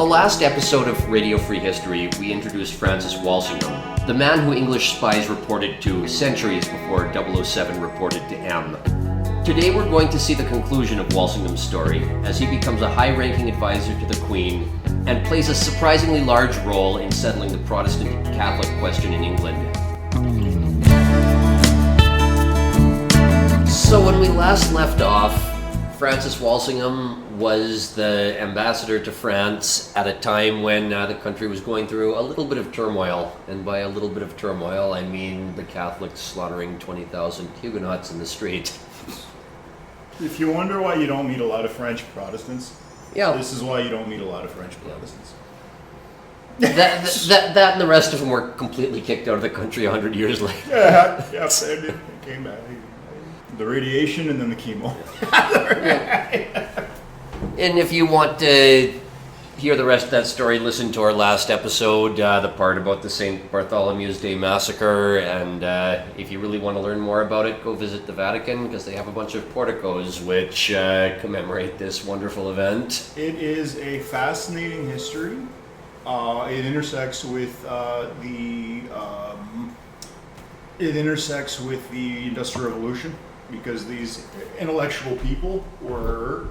last episode of Radio Free History, we introduced Francis Walsingham, the man who English spies reported to centuries before 007 reported to M. Today we're going to see the conclusion of Walsingham's story as he becomes a high-ranking advisor to the Queen and plays a surprisingly large role in settling the Protestant-Catholic question in England. So when we last left off, Francis Walsingham was the ambassador to France at a time when the country was going through a little bit of turmoil. And by a little bit of turmoil, I mean the Catholics slaughtering 20,000 Huguenots in the street. If you wonder why you don't meet a lot of French Protestants, Yeah. this is why you don't meet a lot of French Protestants. That and the rest of them were completely kicked out of the country 100 years later. Yeah, they came back. The radiation and then the chemo. And if you want to hear the rest of that story, listen to our last episode, the part about the St. Bartholomew's Day Massacre. And if you really want to learn more about it, go visit the Vatican because they have a bunch of porticos which commemorate this wonderful event. It is a fascinating history. It intersects with the Industrial Revolution, because these intellectual people were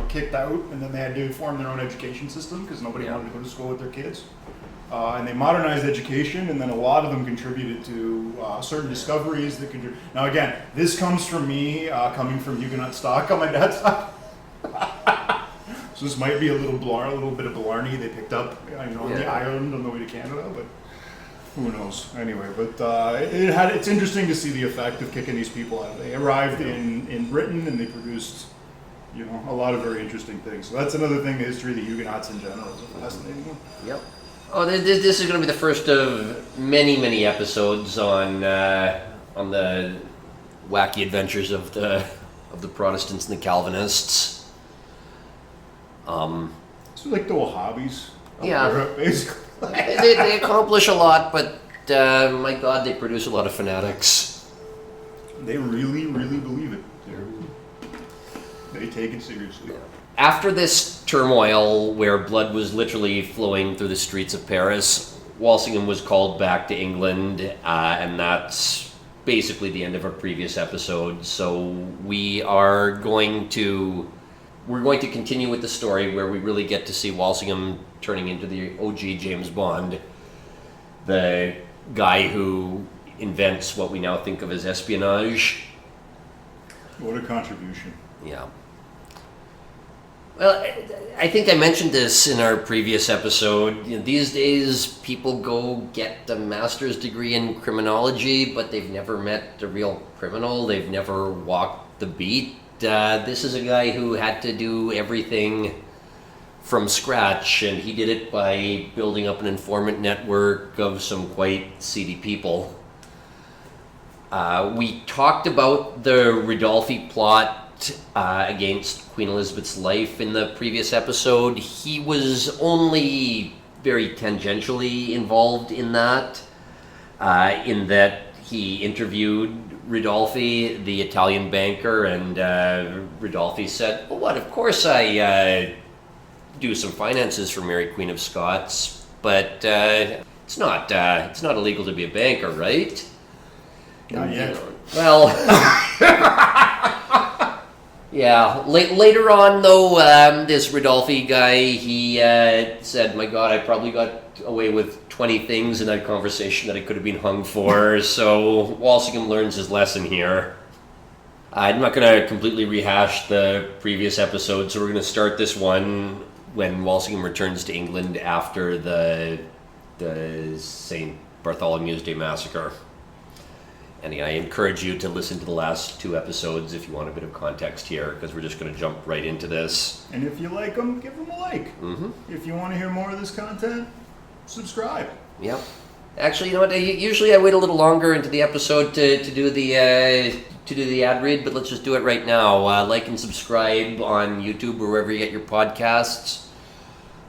kicked out, and then they had to form their own education system because nobody wanted to go to school with their kids. And they modernized education, and then a lot of them contributed to certain discoveries that contribute. Now again, this comes from me, coming from Huguenot stock on my dad's side. So this might be a little bit of Blarney they picked up on the island on the way to Canada, but who knows? Anyway, but it's interesting to see the effect of kicking these people out. They arrived in Britain and they produced, a lot of very interesting things. So that's another thing. The history of the Huguenots in general is a fascinating one. Yep. Oh, this is going to be the first of many episodes on the wacky adventures of the Protestants and the Calvinists. So like the Wahhabis. Yeah. Europe, basically. they accomplish a lot, but my God, they produce a lot of fanatics. They really believe it. They take it seriously. After this turmoil, where blood was literally flowing through the streets of Paris, Walsingham was called back to England, and that's basically the end of our previous episode. So we're going to continue with the story where we really get to see Walsingham turning into the OG James Bond, the guy who invents what we now think of as espionage. What a contribution. Yeah. Well, I think I mentioned this in our previous episode. These days, people go get a master's degree in criminology, but they've never met a real criminal. They've never walked the beat. This is a guy who had to do everything from scratch, and he did it by building up an informant network of some quite seedy people. We talked about the Ridolfi plot against Queen Elizabeth's life in the previous episode. He was only very tangentially involved in that he interviewed Ridolfi, the Italian banker, and Ridolfi said, "Well, what? Of course I do some finances for Mary Queen of Scots, but it's not illegal to be a banker, right?" Not yet. Well, yeah. Later on, though, this Ridolfi guy, he said, "My God, I probably got away with 20 things in that conversation that I could have been hung for." So Walsingham learns his lesson here. I'm not going to completely rehash the previous episode, so we're going to start this one when Walsingham returns to England after the St. Bartholomew's Day Massacre. And I encourage you to listen to the last two episodes if you want a bit of context here, because we're just going to jump right into this. And if you like them, give them a like. Mm-hmm. If you want to hear more of this content, subscribe. Yep. Actually, you know what? Usually I wait a little longer into the episode to do the ad read, but let's just do it right now. Like and subscribe on YouTube or wherever you get your podcasts.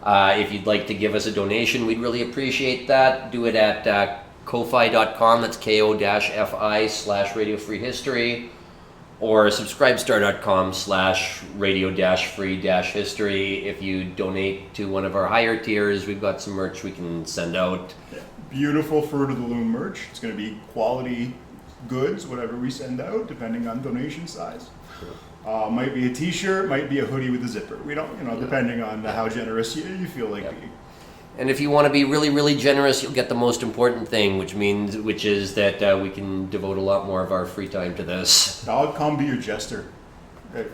If you'd like to give us a donation, we'd really appreciate that. Do it at ko-fi.com. That's ko-fi/Radio Free History. or subscribestar.com/radio-free-history. If you donate to one of our higher tiers, we've got some merch we can send out. Yeah. Beautiful Fruit of the Loom merch. It's going to be quality goods, whatever we send out, depending on donation size. Might be a t-shirt, might be a hoodie with a zipper. We don't, depending on how generous you feel like being. And if you want to be really, really generous, you'll get the most important thing, which is that we can devote a lot more of our free time to this. I'll come be your jester.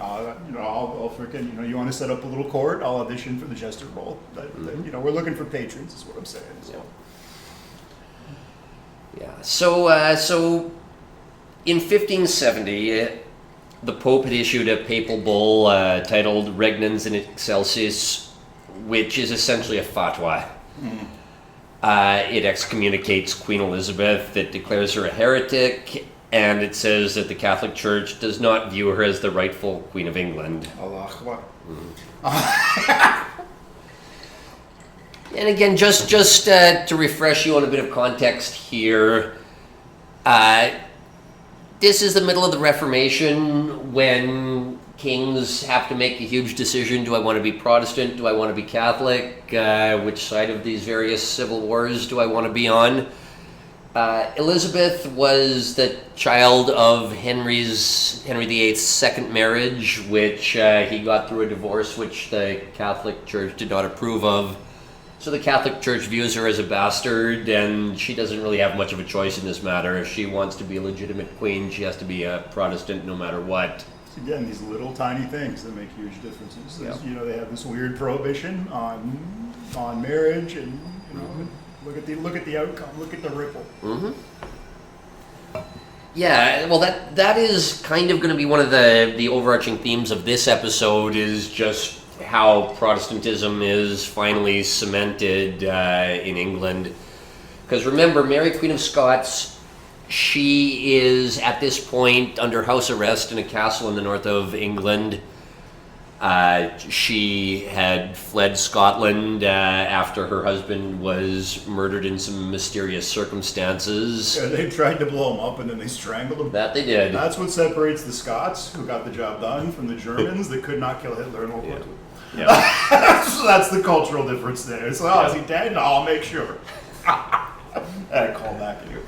I'll freaking, you want to set up a little court, I'll audition for the jester role. We're looking for patrons, is what I'm saying. So. Yeah. So in 1570, the Pope had issued a papal bull titled Regnans in Excelsis, which is essentially a fatwa. It excommunicates Queen Elizabeth, it declares her a heretic, and it says that the Catholic Church does not view her as the rightful Queen of England. Allah Akbar. And again, just to refresh you on a bit of context here, this is the middle of the Reformation when kings have to make a huge decision. Do I want to be Protestant? Do I want to be Catholic? Which side of these various civil wars do I want to be on? Elizabeth was the child of Henry VIII's second marriage, which he got through a divorce which the Catholic Church did not approve of. So the Catholic Church views her as a bastard, and she doesn't really have much of a choice in this matter. If she wants to be a legitimate queen, she has to be a Protestant no matter what. Again, these little tiny things that make huge differences. Yeah. They have this weird prohibition on marriage, and look at the outcome. Look at the ripple. Mm-hmm. Yeah, well, that is kind of going to be one of the overarching themes of this episode, is just how Protestantism is finally cemented in England. Because remember, Mary, Queen of Scots, she is at this point under house arrest in a castle in the north of England. She had fled Scotland after her husband was murdered in some mysterious circumstances. Yeah, they tried to blow him up and then they strangled him. That they did. That's what separates the Scots, who got the job done, from the Germans that could not kill Hitler in World War II. Yeah. So that's the cultural difference there. It's like, is he dead? No, I'll make sure. I call back at you.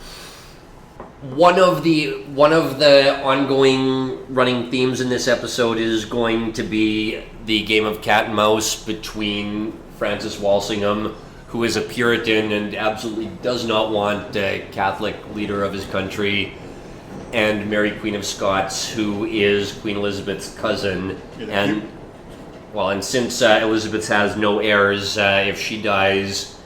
One of the ongoing running themes in this episode is going to be the game of cat and mouse between Francis Walsingham, who is a Puritan and absolutely does not want a Catholic leader of his country, and Mary, Queen of Scots, who is Queen Elizabeth's cousin. And since Elizabeth has no heirs, if she dies,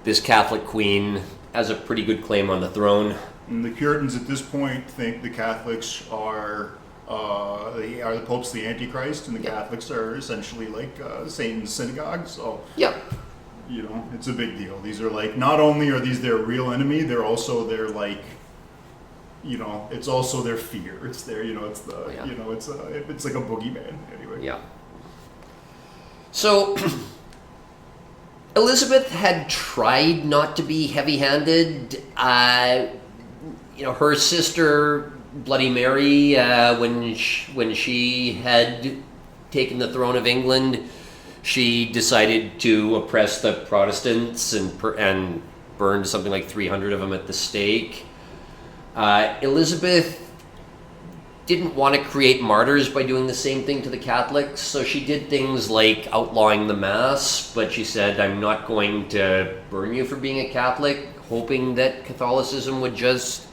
this Catholic queen has a pretty good claim on the throne. And the Puritans at this point think the Catholics are the Pope's the Antichrist, and the Catholics are essentially like Satan's synagogue. So it's a big deal. These are like, not only are these their real enemy, they're also their like, it's also their fear. It's their, it's the, it's like a boogeyman anyway. Yeah. So Elizabeth had tried not to be heavy-handed. Her sister Bloody Mary, when she had taken the throne of England, she decided to oppress the Protestants and burned something like 300 of them at the stake. Elizabeth didn't want to create martyrs by doing the same thing to the Catholics, so she did things like outlawing the Mass, but she said, I'm not going to burn you for being a Catholic, hoping that Catholicism would just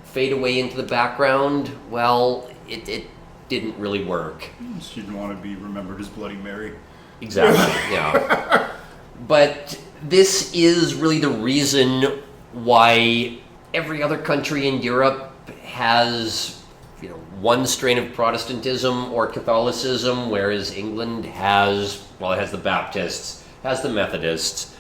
fade away into the background. Well, it didn't really work. She didn't want to be remembered as Bloody Mary. Exactly, yeah. But this is really the reason why every other country in Europe has one strain of Protestantism or Catholicism, whereas England has the Baptists, has the Methodists,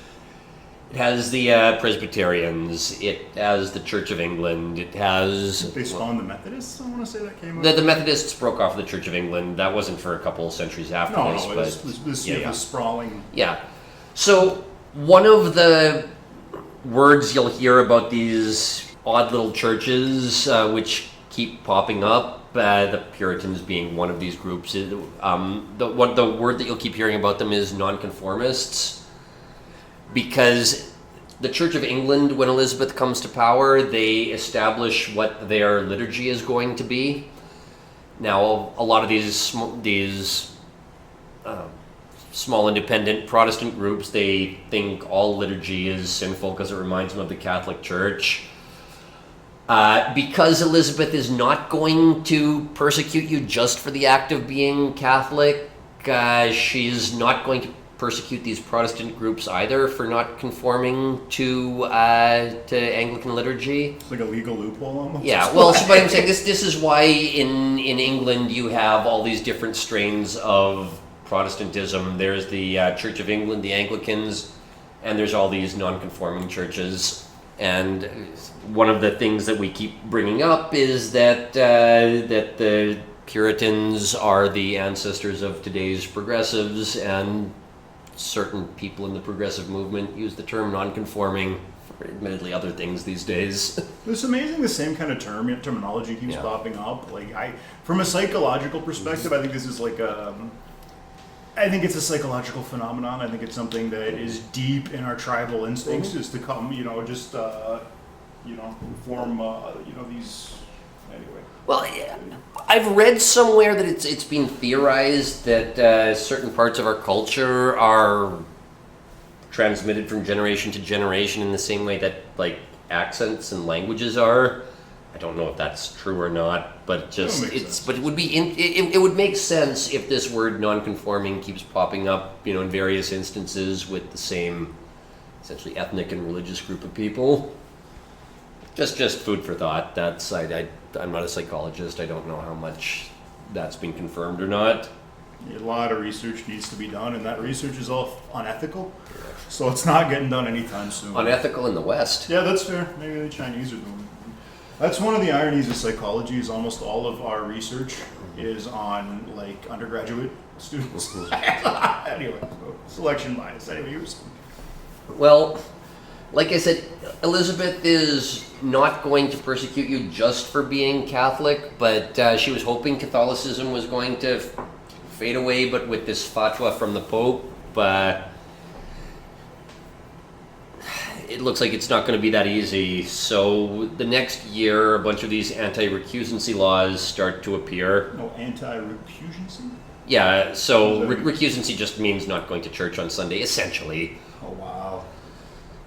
it has the Presbyterians, it has the Church of England, it has... They spawned the Methodists? I want to say that came up. The Methodists broke off the Church of England. That wasn't for a couple of centuries afterwards. No, it was sprawling... Yeah. So one of the words you'll hear about these odd little churches which keep popping up the Puritans being one of these groups. The word that you'll keep hearing about them is nonconformists, because the Church of England, when Elizabeth comes to power, they establish what their liturgy is going to be. Now, a lot of these small independent Protestant groups, they think all liturgy is sinful because it reminds them of the Catholic Church. Because Elizabeth is not going to persecute you just for the act of being Catholic, she's not going to persecute these Protestant groups either for not conforming to Anglican liturgy. It's like a legal loophole almost. Yeah, well, so, but I'm saying this is why in England you have all these different strains of Protestantism. There's the Church of England, the Anglicans, and there's all these non-conforming churches. And one of the things that we keep bringing up is that that the Puritans are the ancestors of today's progressives, and certain people in the progressive movement use the term non-conforming for admittedly other things these days. It's amazing the same kind of terminology keeps popping up. Like from a psychological perspective, I think this is like I think it's a psychological phenomenon. I think it's something that is deep in our tribal instincts, is to come, form, these. Anyway. Well, I've read somewhere that it's been theorized that certain parts of our culture are transmitted from generation to generation in the same way that like accents and languages are. I don't know if that's true or not, but but it would be it would make sense if this word non-conforming keeps popping up, in various instances with the same essentially ethnic and religious group of people. Just food for thought. That's I'm not a psychologist. I don't know how much that's been confirmed or not. A lot of research needs to be done, and that research is all unethical, so it's not getting done anytime soon. Unethical in the West. Yeah, that's fair. Maybe the Chinese are doing it. That's one of the ironies of psychology, is almost all of our research is on like undergraduate students. Anyway, so selection bias. Anyway, well, like I said, Elizabeth is not going to persecute you just for being Catholic, but she was hoping Catholicism was going to fade away, but with this fatwa from the Pope, it looks like it's not going to be that easy. So the next year, a bunch of these anti-recusancy laws start to appear. Oh, anti-recusancy? Yeah, so recusancy just means not going to church on Sunday, essentially. Oh, wow.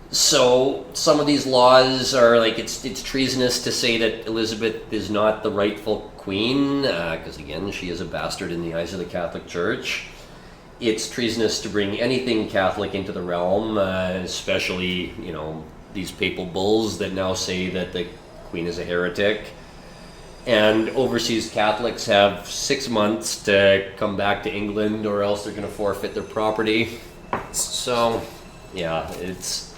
So some of these laws are like, it's treasonous to say that Elizabeth is not the rightful queen, because again, she is a bastard in the eyes of the Catholic Church. It's treasonous to bring anything Catholic into the realm, especially, these papal bulls that now say that the queen is a heretic. And overseas Catholics have 6 months to come back to England, or else they're going to forfeit their property. So, yeah, it's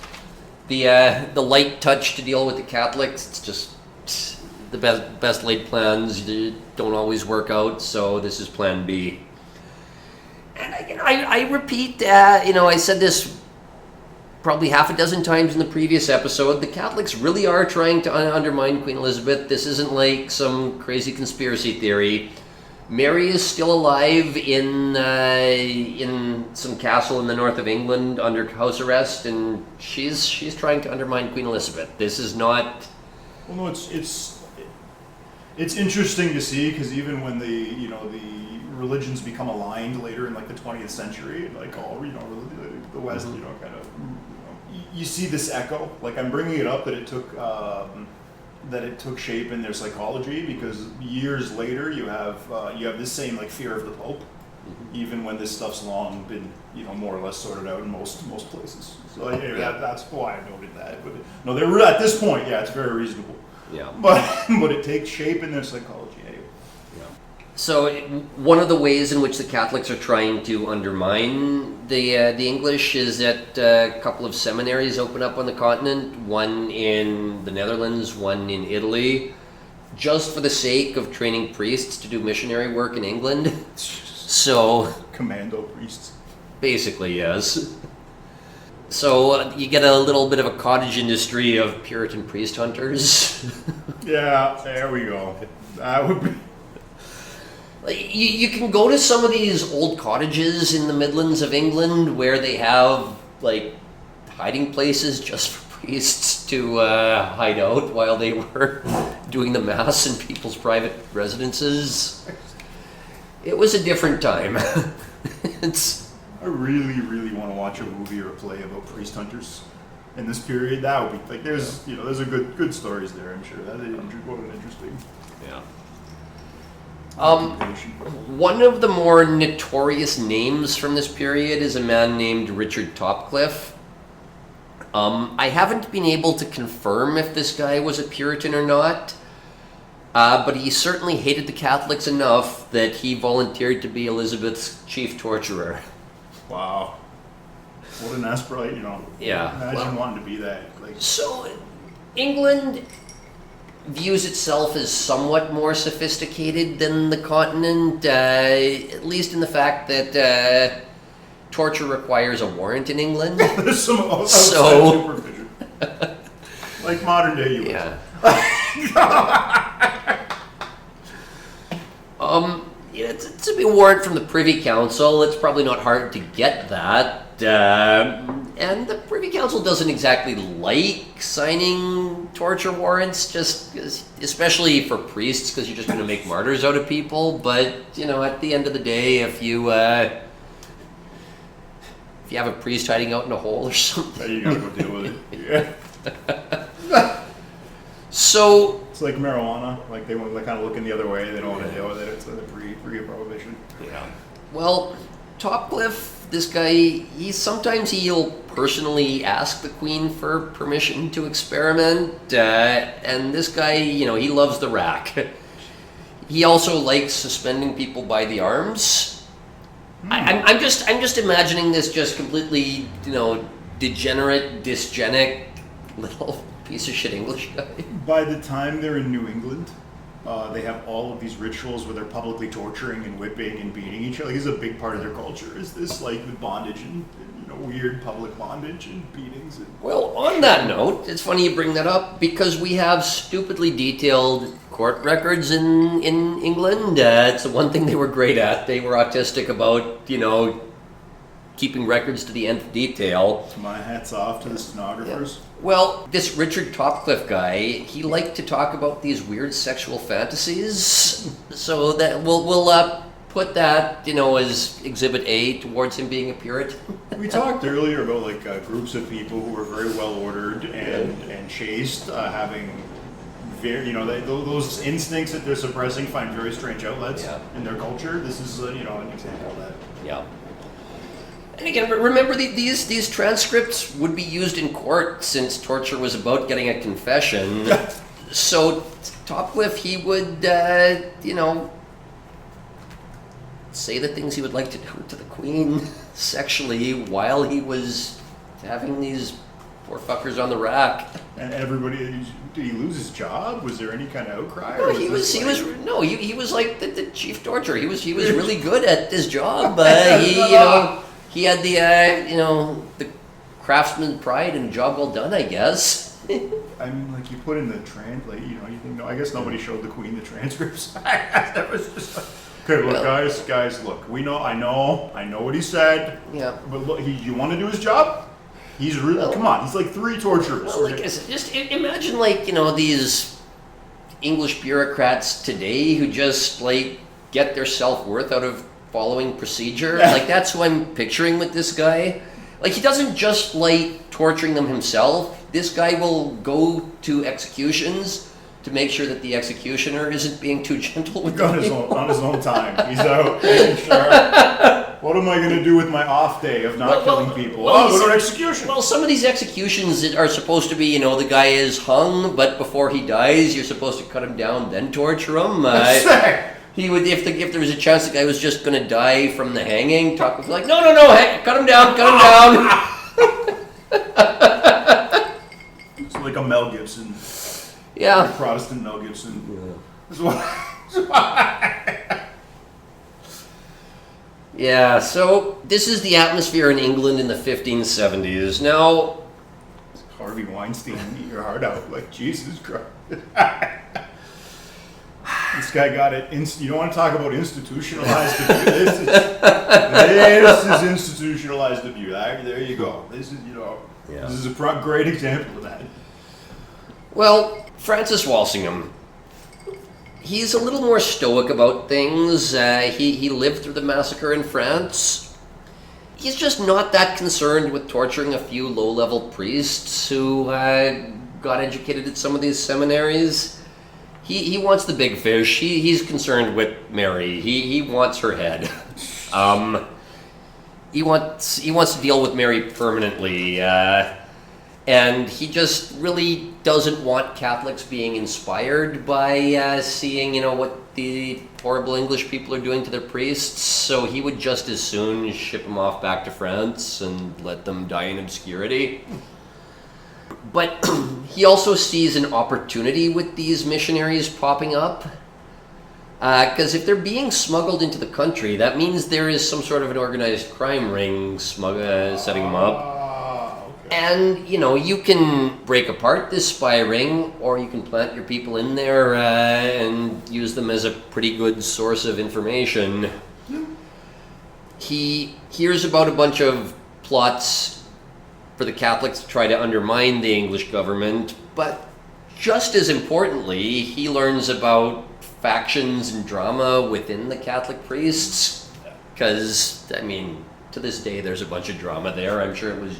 the light touch to deal with the Catholics. It's just the best laid plans don't always work out, so this is Plan B. And I repeat, I said this probably half a dozen times in the previous episode. The Catholics really are trying to undermine Queen Elizabeth. This isn't like some crazy conspiracy theory. Mary is still alive in some castle in the north of England under house arrest, and she's trying to undermine Queen Elizabeth. This is not. Well, no, it's interesting to see, because even when the religions become aligned later in like the 20th century, like the West, kind of, you see this echo. Like, I'm bringing it up that it took shape in their psychology, because years later you have this same like fear of the Pope, even when this stuff's long been more or less sorted out in most places. So that's why I noted that. But no, they're at this point, it's very reasonable. Yeah. But it takes shape in their psychology anyway. So one of the ways in which the Catholics are trying to undermine the English is that a couple of seminaries open up on the continent, one in the Netherlands, one in Italy, just for the sake of training priests to do missionary work in England. So commando priests. Basically, yes. So you get a little bit of a cottage industry of Puritan priest hunters. Yeah, there we go. That would be. Like, you can go to some of these old cottages in the Midlands of England where they have like hiding places just for priests to hide out while they were doing the mass in people's private residences. It was a different time. I really, really want to watch a movie or a play about priest hunters in this period. That would be like there's there's a good stories there. I'm sure that what an interesting. Yeah. occupation. One of the more notorious names from this period is a man named Richard Topcliffe. I haven't been able to confirm if this guy was a Puritan or not, but he certainly hated the Catholics enough that he volunteered to be Elizabeth's chief torturer. Wow. What an aspirate, Yeah. Imagine wanting to be that. So, England views itself as somewhat more sophisticated than the continent, at least in the fact that torture requires a warrant in England. There's some outside supervision. Like modern day US. Yeah. It's a warrant from the Privy Council. It's probably not hard to get that. And the Privy Council doesn't exactly like signing torture warrants, especially for priests, because you're just going to make martyrs out of people. But, at the end of the day, if you have a priest hiding out in a hole or something, you gotta go deal with it. Yeah. So it's like marijuana. Like they want to kind of looking the other way. They don't want to deal with it. It's like the pre-prohibition. Yeah. Well, Topcliffe, this guy, he'll personally ask the Queen for permission to experiment, and this guy, he loves the rack. He also likes suspending people by the arms. I'm just imagining this just completely, degenerate, dysgenic little piece of shit English guy. By the time they're in New England, they have all of these rituals where they're publicly torturing and whipping and beating each other. This is a big part of their culture. Is this like the bondage and weird public bondage and beatings? Well, on that note, it's funny you bring that up because we have stupidly detailed court records in England. It's the one thing they were great at. They were autistic about, keeping records to the nth detail. My hat's off to the stenographers. Yeah. Well, this Richard Topcliffe guy, he liked to talk about these weird sexual fantasies. So that we'll put that, as Exhibit A towards him being a Puritan. We talked earlier about groups of people who are very well ordered and chaste, having very, those instincts that they're suppressing find very strange outlets in their culture. This is an example of that. Yeah. And again, remember these transcripts would be used in court since torture was about getting a confession. So Topcliffe, he would, say the things he would like to do to the Queen sexually while he was having these poor fuckers on the rack. And everybody, did he lose his job? Was there any kind of outcry? No, he was like the chief torturer. He was really good at his job. He had the craftsman pride and job well done, I guess. I mean, you put in the translate, you think, I guess nobody showed the Queen the transcripts. That was just okay, look, guys, look, I know what he said. Yeah. But look, you want to do his job? He's really, come on, he's like 3 torturers. Well, just imagine, these English bureaucrats today who just, get their self-worth out of following procedure. That's who I'm picturing with this guy. He doesn't just like torturing them himself. This guy will go to executions to make sure that the executioner isn't being too gentle with them. On his own time. He's out making sure. What am I going to do with my off day of not killing people? Go to an execution. Well, some of these executions are supposed to be, the guy is hung, but before he dies, you're supposed to cut him down, then torture him. He would, if there was a chance the guy was just going to die from the hanging, Topcliffe was like, no, hey, cut him down. It's like a Mel Gibson. Yeah. Like Protestant Mel Gibson. Yeah. Yeah, so this is the atmosphere in England in the 1570s. Now, Harvey Weinstein, eat your heart out. Jesus Christ. This guy got it. You don't want to talk about institutionalized abuse. This is institutionalized abuse. There you go. This is, this is a great example of that. Well, Francis Walsingham, he's a little more stoic about things. He lived through the massacre in France. He's just not that concerned with torturing a few low-level priests who got educated at some of these seminaries. He wants the big fish. He's concerned with Mary. He wants her head. He wants to deal with Mary permanently. And he just really doesn't want Catholics being inspired by seeing, what the horrible English people are doing to their priests. So he would just as soon ship them off back to France and let them die in obscurity. But he also sees an opportunity with these missionaries popping up. Because if they're being smuggled into the country, that means there is some sort of an organized crime ring setting them up. And, you can break apart this spy ring, or you can plant your people in there and use them as a pretty good source of information. He hears about a bunch of plots for the Catholics to try to undermine the English government, but just as importantly, he learns about factions and drama within the Catholic priests. Because, to this day, there's a bunch of drama there. I'm sure it was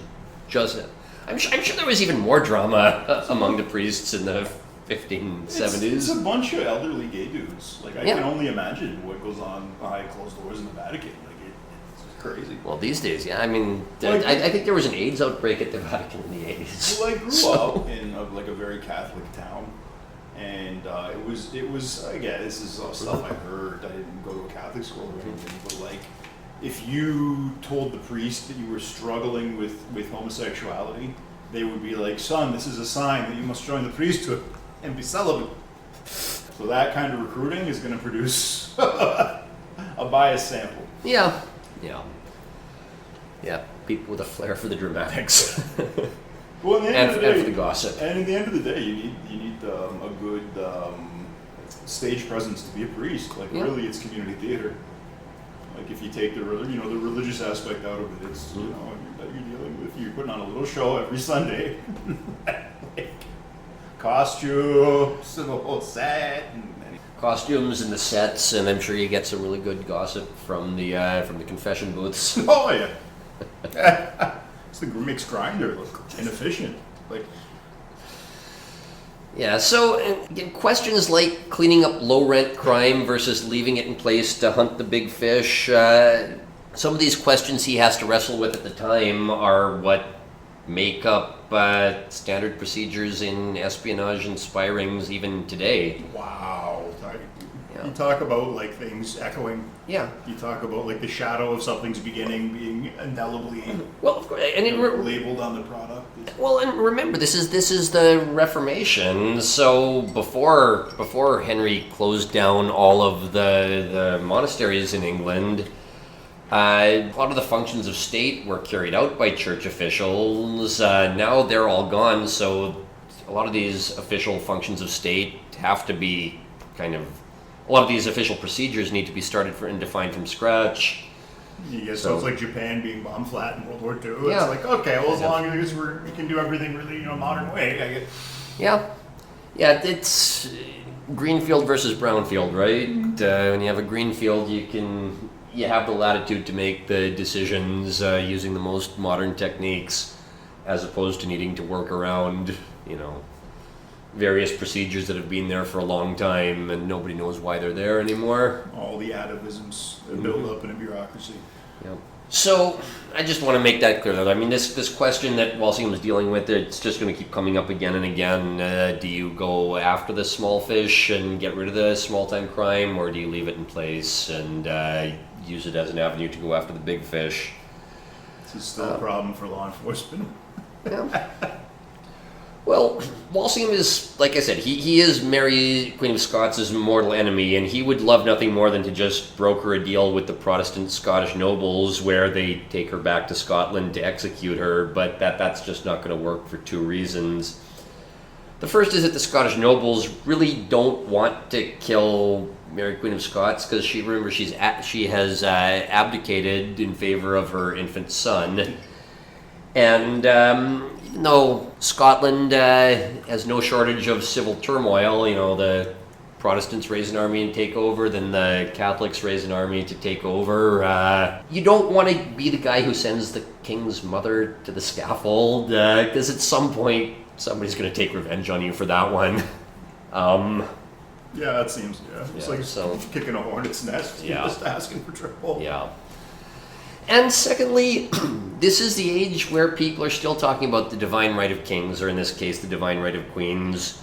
I'm sure there was even more drama among the priests in the 1570s. It's a bunch of elderly gay dudes. I can only imagine what goes on behind closed doors in the Vatican. It's crazy. Well, these days, I think there was an AIDS outbreak at the Vatican in the 80s. Well, I grew up in a very Catholic town, and it was again, this is all stuff I heard. I didn't go to a Catholic school or anything, but if you told the priest that you were struggling with homosexuality, they would be like, son, this is a sign that you must join the priesthood and be celibate. So that kind of recruiting is going to produce a bias sample. Yeah. People with a flair for the dramatics. Well, and for the gossip. And at the end of the day, you need a good stage presence to be a priest. Really, it's community theater. If you take the religious aspect out of it, it's that you're dealing with. You're putting on a little show every Sunday, costumes, the whole set, costumes and the sets, and I'm sure you get some really good gossip from the confession booths. Oh yeah, it's the mixed grinder look inefficient. Yeah, so again, questions like cleaning up low-rent crime versus leaving it in place to hunt the big fish, some of these questions he has to wrestle with at the time are what make up standard procedures in espionage and spy rings even today. Wow. You talk about things echoing. Yeah. You talk about the shadow of something's beginning being indelibly labeled on the product. Well, and remember, this is the Reformation. So before Henry closed down all of the monasteries in England, a lot of the functions of state were carried out by church officials. Now they're all gone, so a lot of these official functions of state have to be a lot of these official procedures need to be started and defined from scratch. Yeah, so it's like Japan being bomb flat in World War II. Yeah. It's okay, well, as long as we can do everything really modern way, I guess. Yeah. Yeah, it's greenfield versus brownfield, right? Mm-hmm. When you have a greenfield, you have the latitude to make the decisions using the most modern techniques, as opposed to needing to work around, various procedures that have been there for a long time and nobody knows why they're there anymore. All the atavisms that build up in a bureaucracy. Yeah. So I just want to make that clear that this question that Walsingham was dealing with, it's just going to keep coming up again and again. Do you go after the small fish and get rid of the small time crime, or do you leave it in place and use it as an avenue to go after the big fish? This is still a problem for law enforcement. Yeah. Well, Walsingham is, like I said, he is Mary, Queen of Scots' mortal enemy, and he would love nothing more than to just broker a deal with the Protestant Scottish nobles where they take her back to Scotland to execute her, but that's just not going to work for two reasons. The first is that the Scottish nobles really don't want to kill Mary Queen of Scots because she has abdicated in favor of her infant son. And even though Scotland has no shortage of civil turmoil, the Protestants raise an army and take over, then the Catholics raise an army to take over. You don't want to be the guy who sends the king's mother to the scaffold, because at some point somebody's going to take revenge on you for that one. Yeah, that seems, it's like kicking a hornet's nest, just asking for trouble. Yeah. And secondly, this is the age where people are still talking about the divine right of kings, or in this case, the divine right of queens.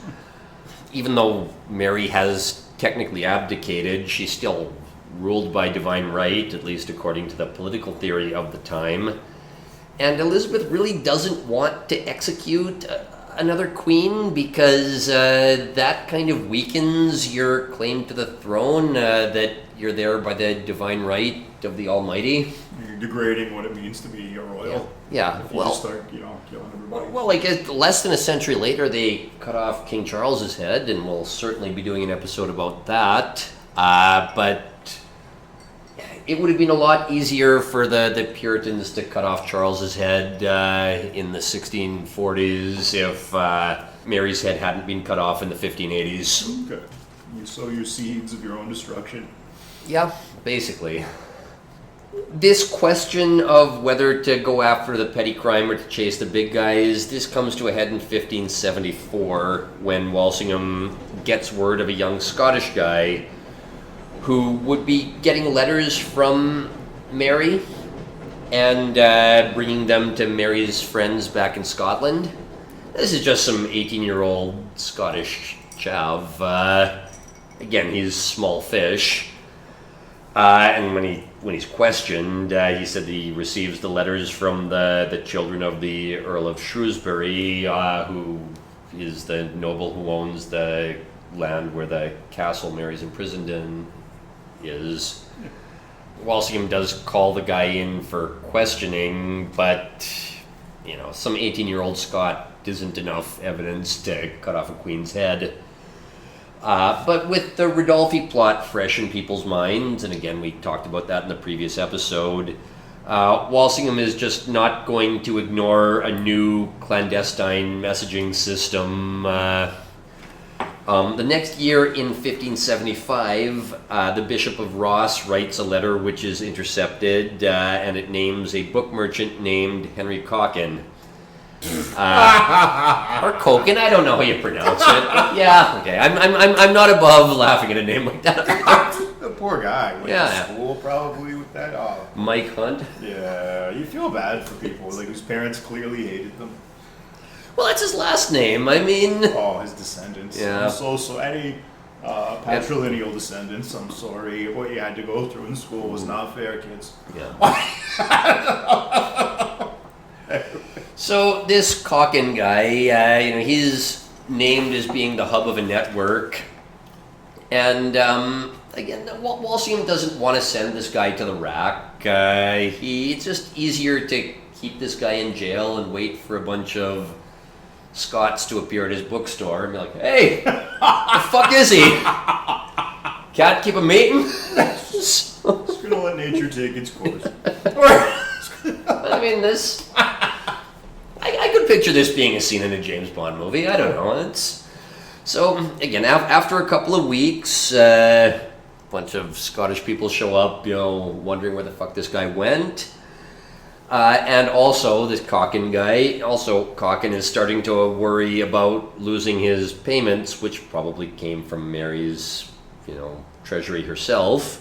Even though Mary has technically abdicated, she's still ruled by divine right, at least according to the political theory of the time. And Elizabeth really doesn't want to execute another queen because that kind of weakens your claim to the throne, that you're there by the divine right of the Almighty. You're degrading what it means to be a royal. Yeah. If you just start, killing everybody. Well, less than a century later, they cut off King Charles's head, and we'll certainly be doing an episode about that. But it would have been a lot easier for the Puritans to cut off Charles's head in the 1640s if Mary's head hadn't been cut off in the 1580s. Okay. You sow your seeds of your own destruction. Yeah, basically. This question of whether to go after the petty crime or to chase the big guys, this comes to a head in 1574 when Walsingham gets word of a young Scottish guy who would be getting letters from Mary and bringing them to Mary's friends back in Scotland. This is just some 18-year-old Scottish chav. Again, he's small fish. And when he's questioned, he said that he receives the letters from the children of the Earl of Shrewsbury, who is the noble who owns the land where the castle Mary's imprisoned in is. Walsingham does call the guy in for questioning, but some 18-year-old Scot isn't enough evidence to cut off a queen's head. But with the Ridolfi plot fresh in people's minds, and again, we talked about that in the previous episode, Walsingham is just not going to ignore a new clandestine messaging system. The next year, in 1575, the Bishop of Ross writes a letter which is intercepted, and it names a book merchant named Henry Cockin. Or Koken, I don't know how you pronounce it. Yeah, okay. I'm not above laughing at a name like that. The poor guy went to school probably with that. Mike Hunt. Yeah, you feel bad for people whose parents clearly hated them. Well, that's his last name. I mean. Oh, his descendants. Yeah. So any patrilineal descendants, I'm sorry, what you had to go through in school was not fair, kids. Yeah. So this Cockin guy, he's named as being the hub of a network, and again, Walsingham doesn't want to send this guy to the rack. It's just easier to keep this guy in jail and wait for a bunch of Scots to appear at his bookstore and be like, "Hey, the fuck is he? Can't keep him mating." Just gonna let nature take its course. I mean, this. I could picture this being a scene in a James Bond movie. I don't know. So, again, after a couple of weeks, a bunch of Scottish people show up, wondering where the fuck this guy went. And also, this Cockin guy, Cockin is starting to worry about losing his payments, which probably came from Mary's, treasury herself.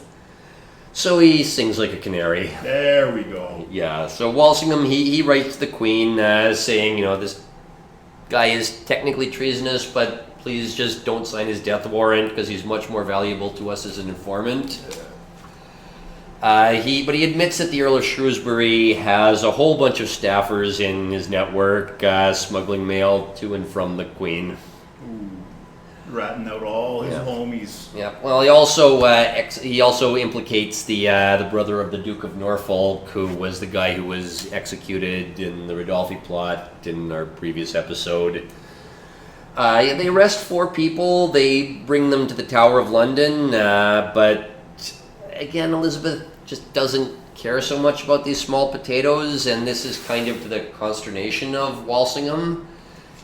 So he sings like a canary. There we go. Yeah, so Walsingham, he writes the Queen saying, this guy is technically treasonous, but please just don't sign his death warrant because he's much more valuable to us as an informant. But he admits that the Earl of Shrewsbury has a whole bunch of staffers in his network smuggling mail to and from the Queen. Ratting out all his homies. Yeah. Well, he also implicates the brother of the Duke of Norfolk, who was the guy who was executed in the Ridolfi plot in our previous episode. They arrest 4 people. They bring them to the Tower of London, but again, Elizabeth just doesn't care so much about these small potatoes, and this is kind of to the consternation of Walsingham.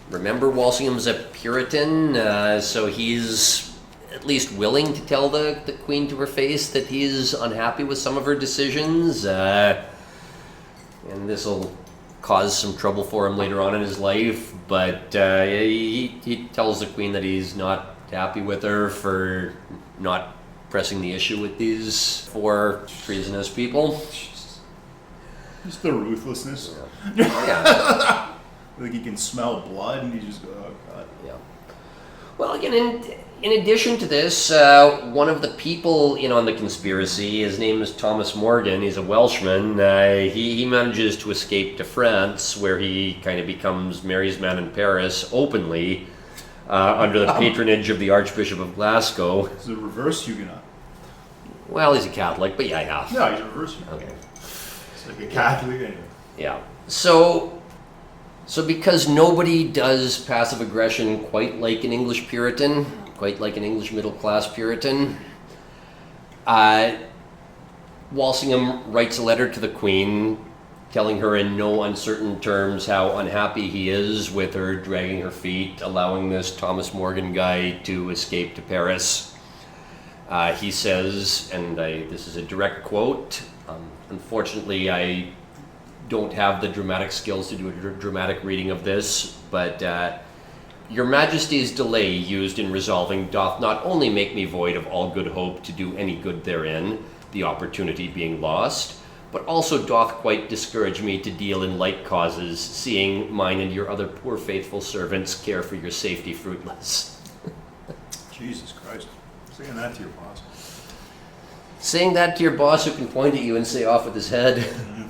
Remember, Walsingham's a Puritan, so he's at least willing to tell the Queen to her face that he's unhappy with some of her decisions, and this will cause some trouble for him later on in his life, but he tells the Queen that he's not happy with her for not pressing the issue with these 4 treasonous people. Just the ruthlessness. Yeah. Like he can smell blood and he just goes, oh god. Yeah. Well, again, in addition to this, one of the people in on the conspiracy, his name is Thomas Morgan. He's a Welshman. He manages to escape to France, where he kind of becomes Mary's man in Paris openly, under the patronage of the Archbishop of Glasgow. He's a reverse Huguenot. Well, he's a Catholic, but yeah. No, he's a reverse Huguenot. Okay. It's like a Catholic anyway. Yeah. So because nobody does passive aggression quite like an English Puritan, quite like an English middle-class Puritan, Walsingham writes a letter to the Queen telling her in no uncertain terms how unhappy he is with her dragging her feet, allowing this Thomas Morgan guy to escape to Paris. He says, and this is a direct quote, unfortunately I don't have the dramatic skills to do a dramatic reading of this, but Your Majesty's delay used in resolving doth not only make me void of all good hope to do any good therein, the opportunity being lost, but also doth quite discourage me to deal in light causes, seeing mine and your other poor faithful servants care for your safety fruitless. Jesus Christ. Saying that to your boss. Saying that to your boss who can point at you and say off with his head. Mm-hmm.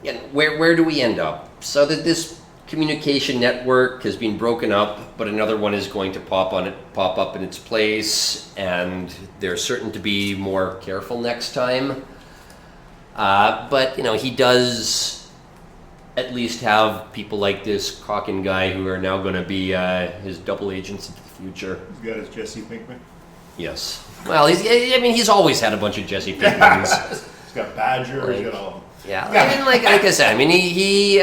And where do we end up? So that this communication network has been broken up, but another one is going to pop up in its place, and they're certain to be more careful next time. But he does at least have people like this Calkin guy who are now going to be his double agents into the future. He's got his Jesse Pinkman. Yes. Well, he's always had a bunch of Jesse Pinkmans. He's got Badger. He's got all of them. Yeah. Like I said, he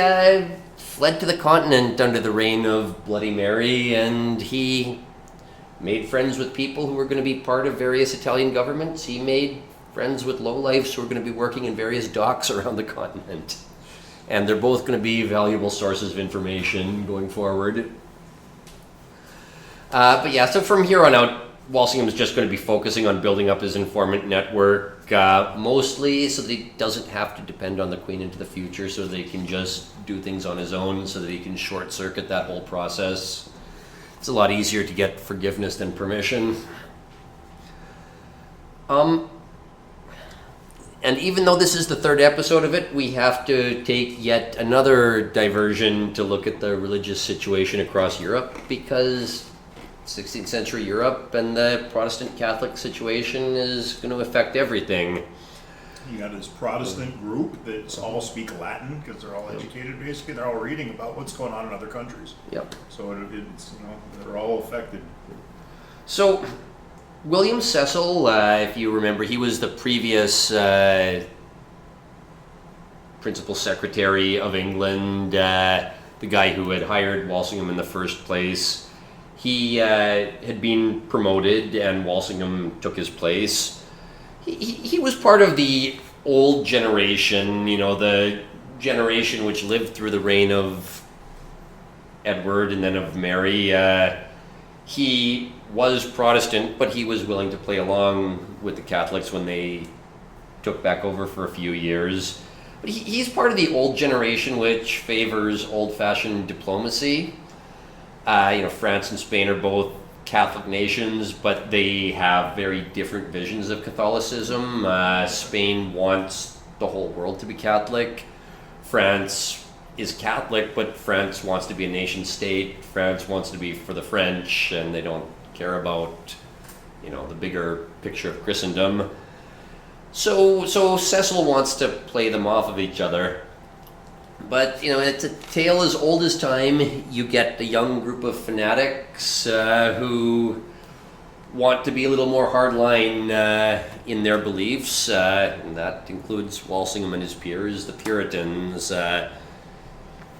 fled to the continent under the reign of Bloody Mary, and he made friends with people who were going to be part of various Italian governments. He made friends with lowlifes who are going to be working in various docks around the continent. And they're both going to be valuable sources of information going forward. But yeah, so from here on out, Walsingham is just going to be focusing on building up his informant network, mostly so that he doesn't have to depend on the Queen into the future, so that he can just do things on his own, so that he can short-circuit that whole process. It's a lot easier to get forgiveness than permission. And even though this is the 3rd episode of it, we have to take yet another diversion to look at the religious situation across Europe, because 16th century Europe and the Protestant Catholic situation is going to affect everything. You got this Protestant group that all speak Latin because they're all educated basically. They're all reading about what's going on in other countries. Yep. So it's they're all affected. So William Cecil, if you remember, he was the previous Principal Secretary of England, the guy who had hired Walsingham in the first place. He had been promoted, and Walsingham took his place. He was part of the old generation, the generation which lived through the reign of Edward and then of Mary. He was Protestant, but he was willing to play along with the Catholics when they took back over for a few years. But he's part of the old generation which favors old-fashioned diplomacy. France and Spain are both Catholic nations, but they have very different visions of Catholicism. Spain wants the whole world to be Catholic. France is Catholic, but France wants to be a nation state. France wants to be for the French, and they don't care about, the bigger picture of Christendom. So Cecil wants to play them off of each other. But, it's a tale as old as time. You get a young group of fanatics who want to be a little more hardline in their beliefs, and that includes Walsingham and his peers, the Puritans.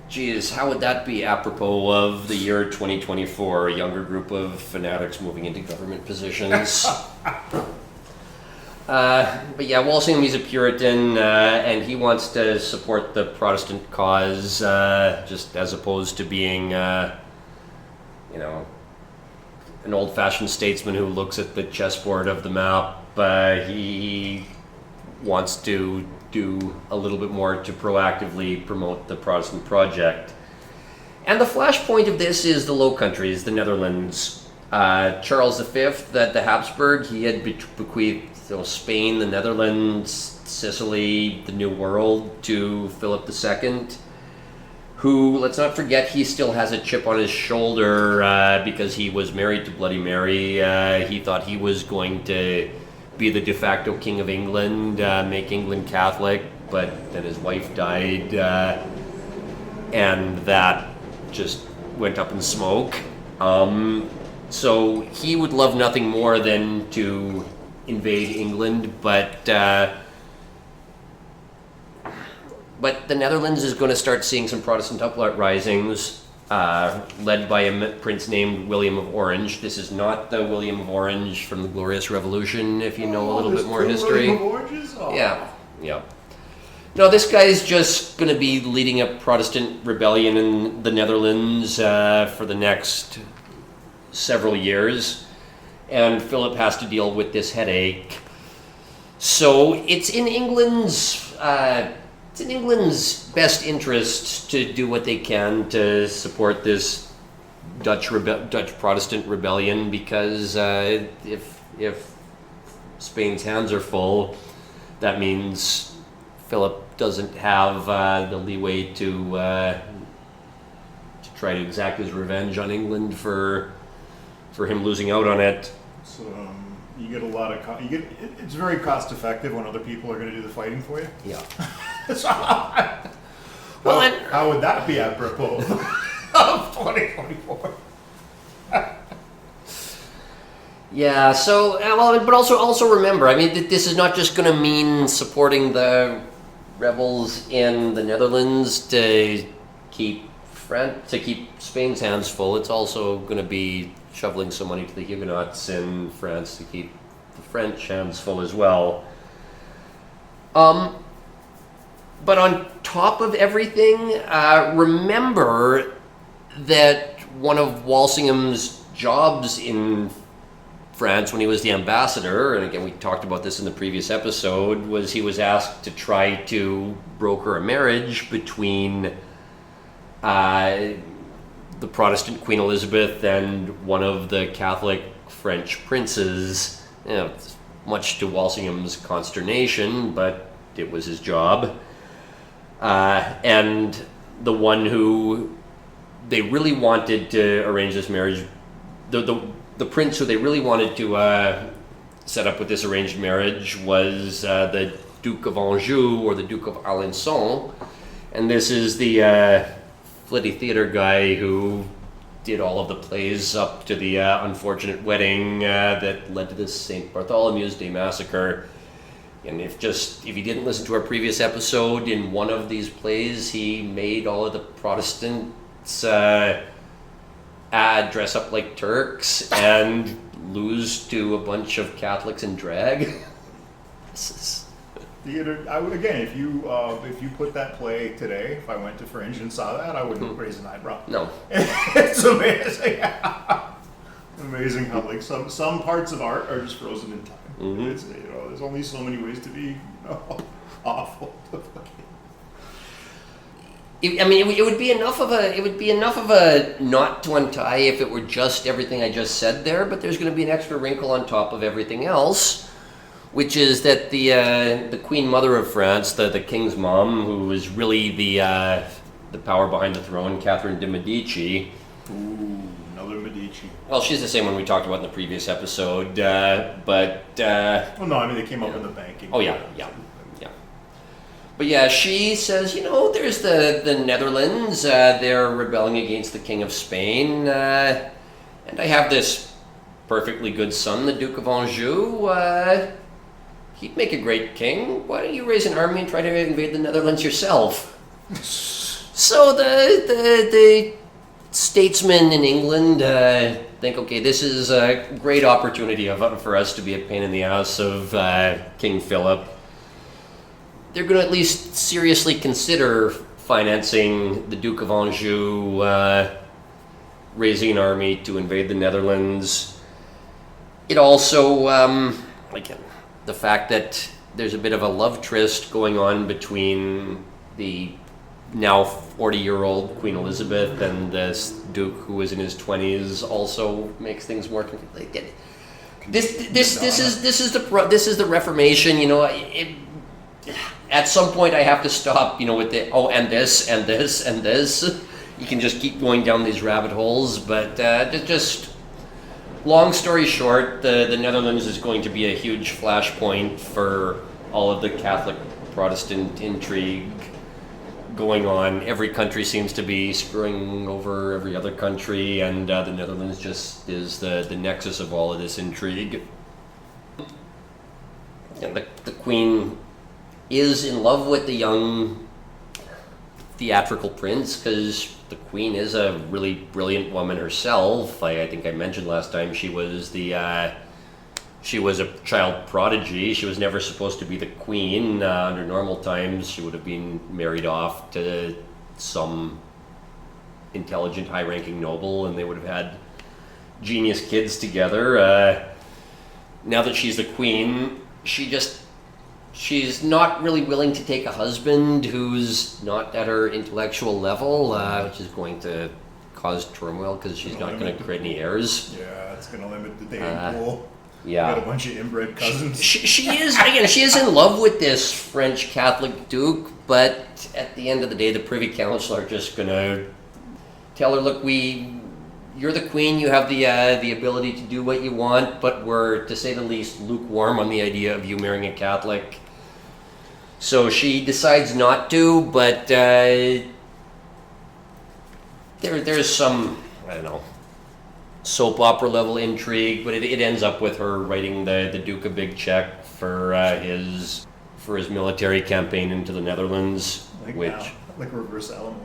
Geez, how would that be apropos of the year 2024, a younger group of fanatics moving into government positions? But yeah, Walsingham, he's a Puritan, and he wants to support the Protestant cause, just as opposed to being, an old-fashioned statesman who looks at the chessboard of the map. He wants to do a little bit more to proactively promote the Protestant project. And the flashpoint of this is the Low Countries, the Netherlands. Charles V, the Habsburg, he had bequeathed Spain, the Netherlands, Sicily, the New World to Philip II, who, let's not forget, he still has a chip on his shoulder because he was married to Bloody Mary. He thought he was going to be the de facto King of England, make England Catholic, but then his wife died, and that just went up in smoke. So he would love nothing more than to invade England, but the Netherlands is going to start seeing some Protestant uprisings, led by a prince named William of Orange. This is not the William of Orange from the Glorious Revolution, if you know a little bit more history. William of Oranges? Oh. Yeah. No, this guy's just going to be leading a Protestant rebellion in the Netherlands for the next several years. And Philip has to deal with this headache. So it's in England's best interest to do what they can to support this Dutch Protestant rebellion, because if Spain's hands are full, that means Philip doesn't have the leeway to try to exact his revenge on England for him losing out on it. So you get a lot of it's very cost effective when other people are going to do the fighting for you. Yeah. So, Well, how would that be apropos of 2024? Yeah. So, but also remember, I mean, this is not just going to mean supporting the rebels in the Netherlands to keep Spain's hands full. It's also going to be shoveling some money to the Huguenots in France to keep the French hands full as well. But on top of everything, remember that one of Walsingham's jobs in France when he was the ambassador, and again we talked about this in the previous episode, was he was asked to try to broker a marriage between the Protestant Queen Elizabeth and one of the Catholic French princes, much to Walsingham's consternation, but it was his job. And the one who they really wanted to arrange this marriage, the prince who they really wanted to set up with this arranged marriage was the Duke of Anjou, or the Duke of Alençon, and this is the Flitty theater guy who did all of the plays up to the unfortunate wedding that led to this St. Bartholomew's Day massacre. And if you didn't listen to our previous episode, in one of these plays he made all of the Protestants dress up like Turks and lose to a bunch of Catholics in drag. Theater. Again, if you put that play today, if I went to Fringe and saw that, I wouldn't raise an eyebrow. No. It's amazing. Amazing how some parts of art are just frozen in time. Mm-hmm. It's, there's only so many ways to be awful. It would be enough of a knot to untie if it were just everything I just said there, but there's going to be an extra wrinkle on top of everything else, which is that the Queen Mother of France, the king's mom, who is really the power behind the throne, Catherine de Medici. Ooh, another Medici. Well, she's the same one we talked about in the previous episode, but... well, no, they came up in the banking. Oh, yeah. But yeah, she says, there's the Netherlands. They're rebelling against the King of Spain. And I have this perfectly good son, the Duke of Anjou. He'd make a great king. Why don't you raise an army and try to invade the Netherlands yourself? So the statesmen in England think, okay, this is a great opportunity for us to be a pain in the ass of King Philip. They're going to at least seriously consider financing the Duke of Anjou, raising an army to invade the Netherlands. It also, again, the fact that there's a bit of a love tryst going on between the now 40-year-old Queen Elizabeth and this Duke who was in his 20s also makes things more complicated. This is the Reformation. At some point I have to stop. With the and this and this and this. You can just keep going down these rabbit holes, but just long story short, the Netherlands is going to be a huge flashpoint for all of the Catholic Protestant intrigue going on. Every country seems to be screwing over every other country, and the Netherlands just is the nexus of all of this intrigue. And the Queen is in love with the young theatrical prince, because the Queen is a really brilliant woman herself. I think I mentioned last time she was she was a child prodigy. She was never supposed to be the queen. Under normal times, she would have been married off to some intelligent, high-ranking noble, and they would have had genius kids together. Now that she's the queen, she's not really willing to take a husband who's not at her intellectual level, which is going to cause turmoil because she's not going to create any heirs. Yeah, it's going to limit the dating pool. Yeah, got a bunch of inbred cousins. She is in love with this French Catholic Duke, but at the end of the day, the Privy Council are just going to tell her, look, you're the queen, you have the ability to do what you want, but we're, to say the least, lukewarm on the idea of you marrying a Catholic. So she decides not to, but there's some, I don't know, soap opera level intrigue, but it ends up with her writing the Duke a big check for his military campaign into the Netherlands, like reverse alimony.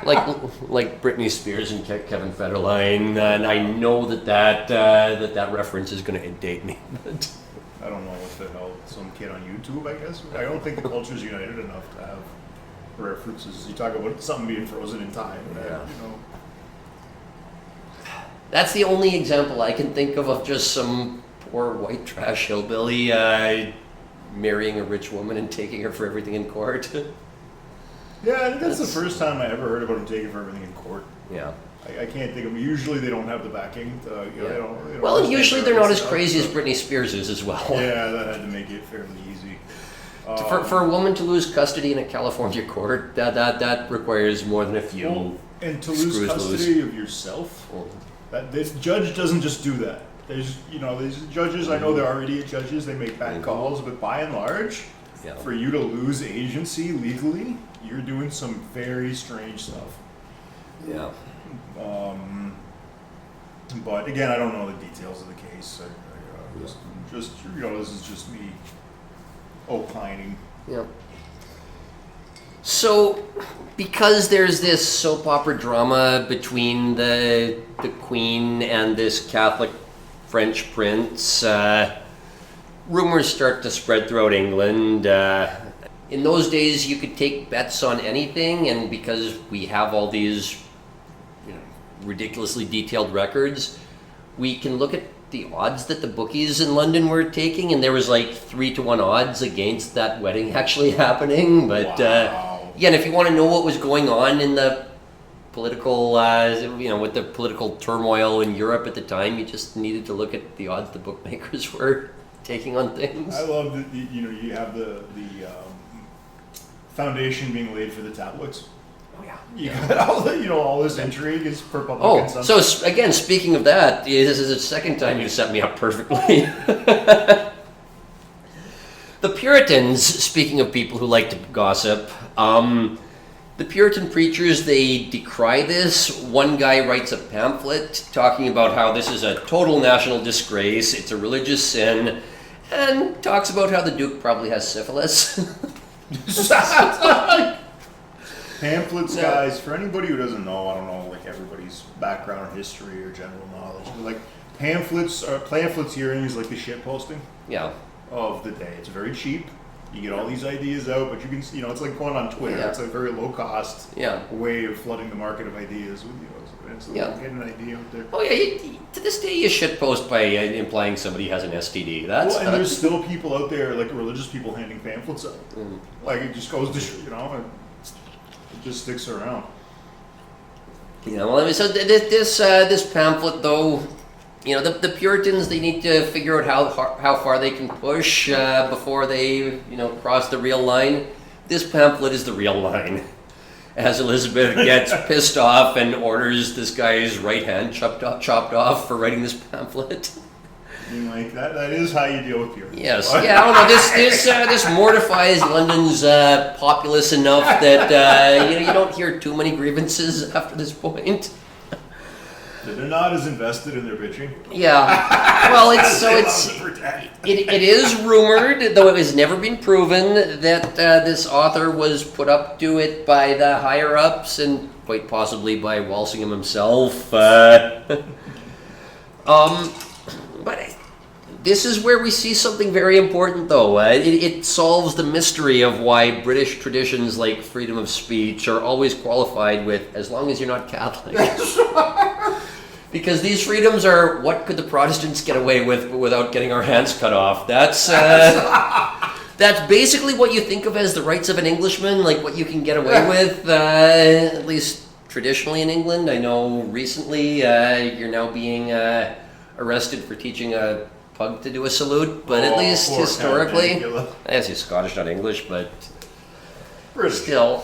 like Britney Spears and Kevin Federline, and I know that reference is going to date me. But I don't know what the hell, some kid on YouTube, I guess. I don't think the culture's united enough to have references. You talk about something being frozen in time. Yeah. That's the only example I can think of just some poor white trash hillbilly marrying a rich woman and taking her for everything in court. Yeah, I think that's the first time I ever heard about him taking for everything in court. Yeah. I can't think of them. Usually they don't have the backing. They don't well, and usually they're not as crazy as Britney Spears is as well. Yeah, that had to make it fairly easy. For a woman to lose custody in a California court, that requires more than a few. And to lose custody of yourself, this judge doesn't just do that. There's these judges. I know they're already judges. They make bad calls, but by and large, for you to lose agency legally, you're doing some very strange stuff. Yeah. But again, I don't know the details of the case. This is just me opining. Yeah. So, because there's this soap opera drama between the Queen and this Catholic French prince, rumors start to spread throughout England. In those days, you could take bets on anything, and because we have all these ridiculously detailed records, we can look at the odds that the bookies in London were taking, and there was like 3-1 odds against that wedding actually happening. But again, if you want to know what was going on in the political, with the political turmoil in Europe at the time, you just needed to look at the odds the bookmakers were taking on things. I love that you have the foundation being laid for the tablets. Oh yeah. You got all this intrigue is for public consumption. So again, speaking of that, this is the second time you set me up perfectly. The Puritans, speaking of people who like to gossip, the Puritan preachers, they decry this. One guy writes a pamphlet talking about how this is a total national disgrace, it's a religious sin, and talks about how the Duke probably has syphilis. Pamphlets, guys, for anybody who doesn't know, I don't know, like everybody's background, history, or general knowledge, but like pamphlets hearing is like the shit posting Yeah. of the day. It's very cheap. You get all these ideas out, but you can, it's like going on Twitter. Yeah. It's a very low cost Yeah. way of flooding the market of ideas with so Yeah. get an idea out there. Oh yeah, to this day you shitpost by implying somebody has an STD. That's Well, and there's still people out there, like religious people, handing pamphlets out. Mm. Like it just goes to, it just sticks around. Yeah, well, I mean, so this pamphlet, though, the Puritans, they need to figure out how far they can push before they, cross the real line. This pamphlet is the real line. As Elizabeth gets pissed off and orders this guy's right hand chopped off for writing this pamphlet. I mean, like that is how you deal with Puritans. Yes, yeah, I don't know. This mortifies London's populace enough that you don't hear too many grievances after this point. They're not as invested in their bitching. Yeah, well, it is rumored, though it has never been proven, that this author was put up to it by the higher ups and quite possibly by Walsingham himself. But this is where we see something very important, though. It solves the mystery of why British traditions like freedom of speech are always qualified with, as long as you're not Catholic. Because these freedoms are, what could the Protestants get away with without getting our hands cut off? That's basically what you think of as the rights of an Englishman, like what you can get away with, at least traditionally in England. I know recently you're now being arrested for teaching a pug to do a salute, but at least historically, I guess he's Scottish, not English, but British. Still,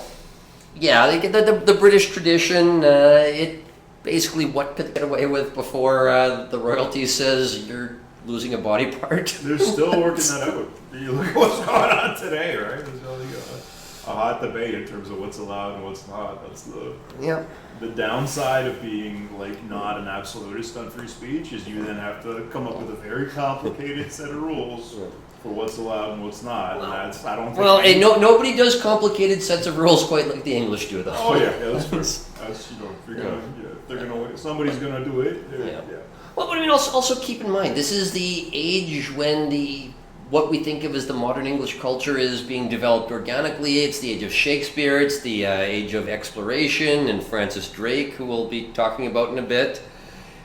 yeah, the British tradition, it basically what could they get away with before the royalty says you're losing a body part. They're still working that out. You look at what's going on today, right? There's really a hot debate in terms of what's allowed and what's not. That's the downside of being like not an absolutist on free speech is you then have to come up with a very complicated set of rules for what's allowed and what's not. And that's nobody does complicated sets of rules quite like the English do, though. Oh yeah, that's true. That's somebody's gonna do it. Yeah. Well, but I mean, also keep in mind, this is the age when what we think of as the modern English culture is being developed organically. It's the age of Shakespeare. It's the age of exploration and Francis Drake, who we'll be talking about in a bit.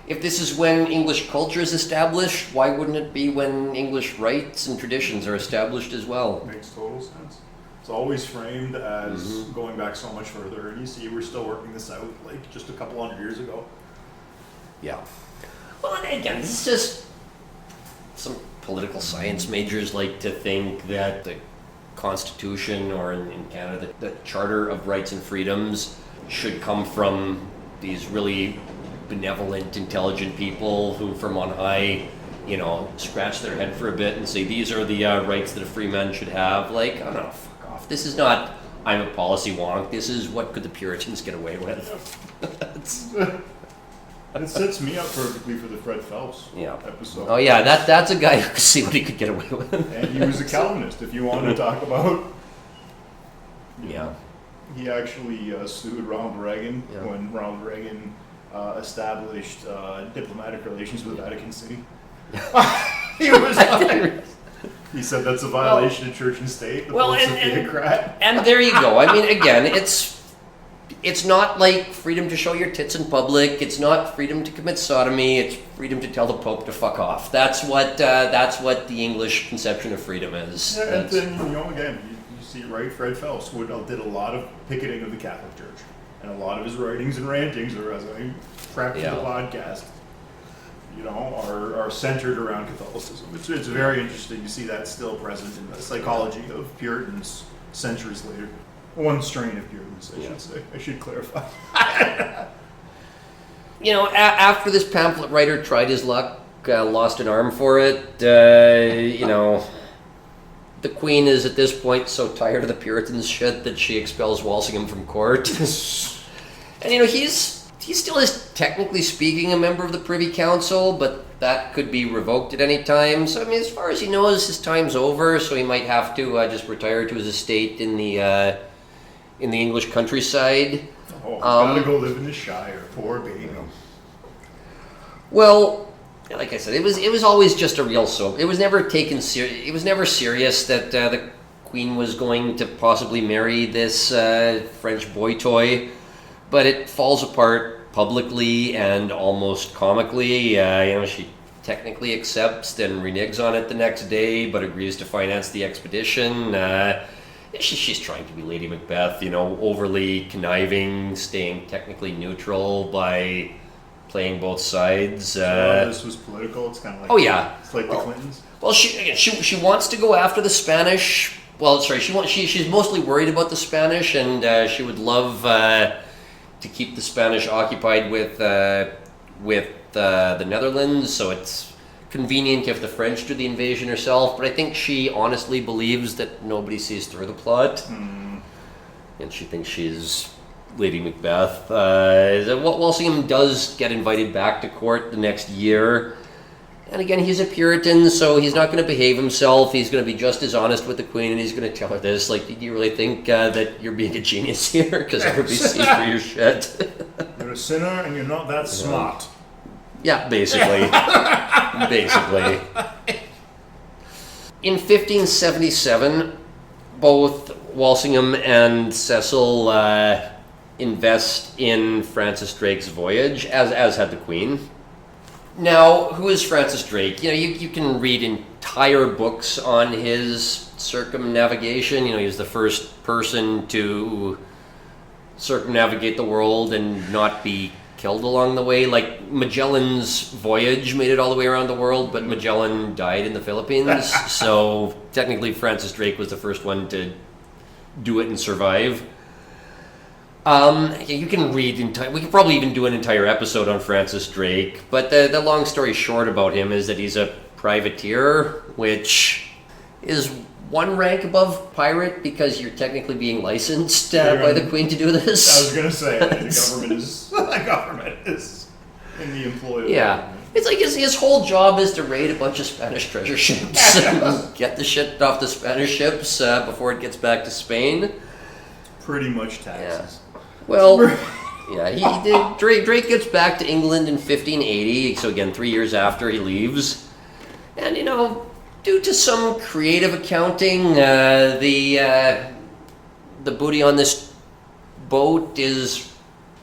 If this is when English culture is established, why wouldn't it be when English rights and traditions are established as well? Makes total sense. It's always framed as going back so much further, and you see we're still working this out like just a couple hundred years ago. Yeah. Well, and again, this is just some political science majors like to think that the Constitution, or in Canada, the Charter of Rights and Freedoms, should come from these really benevolent, intelligent people who from on high, scratch their head for a bit and say, these are the rights that a free man should have. Like, I don't know, fuck off. This is not, I'm a policy wonk. This is, what could the Puritans get away with? It sets me up perfectly for the Fred Phelps Yeah. episode. Oh yeah, that's a guy who could see what he could get away with. And he was a Calvinist, if you want to talk about. Yeah. He actually sued Ronald Reagan when Ronald Reagan established diplomatic relations with Vatican City. He was like, he said that's a violation of church and state. The Pope's a theocrat. And there you go. I mean, again, it's not like freedom to show your tits in public. It's not freedom to commit sodomy. It's freedom to tell the Pope to fuck off. That's what the English conception of freedom is. Yeah, and then again, you see, right? Fred Phelps did a lot of picketing of the Catholic Church, and a lot of his writings and rantings, or as I prepped the podcast, are centered around Catholicism. It's very interesting to see that still present in the psychology of Puritans centuries later. One strain of Puritans, I should say. I should clarify. After this pamphlet writer tried his luck, lost an arm for it, the Queen is at this point so tired of the Puritans shit that she expels Walsingham from court. And he's still is technically speaking a member of the Privy Council, but that could be revoked at any time. So as far as he knows, his time's over. So he might have to just retire to his estate in the English countryside. Oh, gotta go live in the Shire. Poor baby. Well, like I said, it was always just a real soap. It was never taken It was never serious that the Queen was going to possibly marry this French boy toy, but it falls apart publicly and almost comically. She technically accepts, then reneges on it the next day, but agrees to finance the expedition. She's trying to be Lady Macbeth, overly conniving, staying technically neutral by playing both sides. So this was political. It's kind of like it's like the Clintons. Well, she wants to go after the Spanish. Well, sorry, she's mostly worried about the Spanish, and she would love to keep the Spanish occupied with the Netherlands. So it's convenient if the French do the invasion herself. But I think she honestly believes that nobody sees through the plot, and she thinks she's Lady Macbeth. Walsingham does get invited back to court the next year. And again, he's a Puritan, so he's not going to behave himself. He's going to be just as honest with the Queen, and he's going to tell her this. Like, do you really think that you're being a genius here? Because everybody sees through your shit. You're a sinner, and you're not that smart. Yeah, basically. Basically. In 1577, both Walsingham and Cecil invest in Francis Drake's voyage, as had the Queen. Now, who is Francis Drake? You can read entire books on his circumnavigation. He was the first person to circumnavigate the world and not be killed along the way. Like, Magellan's voyage made it all the way around the world, but Magellan died in the Philippines. So technically Francis Drake was the first one to do it and survive. You can read we could probably even do an entire episode on Francis Drake, but the long story short about him is that he's a privateer, which is one rank above pirate because you're technically being licensed by the Queen to do this. I was gonna say the government is in the employ of the government. It's like his whole job is to raid a bunch of Spanish treasure ships and get the shit off the Spanish ships before it gets back to Spain. Pretty much taxes. Well, he did. Drake gets back to England in 1580, so again, 3 years after he leaves. And, due to some creative accounting, the booty on this boat is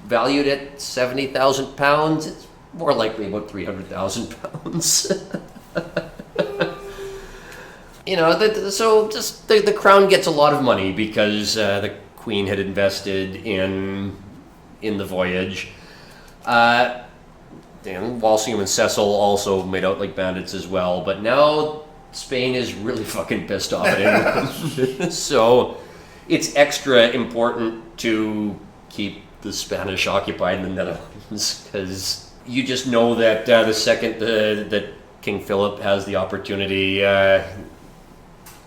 valued at £70,000. It's more likely about £300,000. So just the crown gets a lot of money because the Queen had invested in the voyage. Walsingham and Cecil also made out like bandits as well, but now Spain is really fucking pissed off at England. So it's extra important to keep the Spanish occupied in the Netherlands, because you just know that the second that King Philip has the opportunity,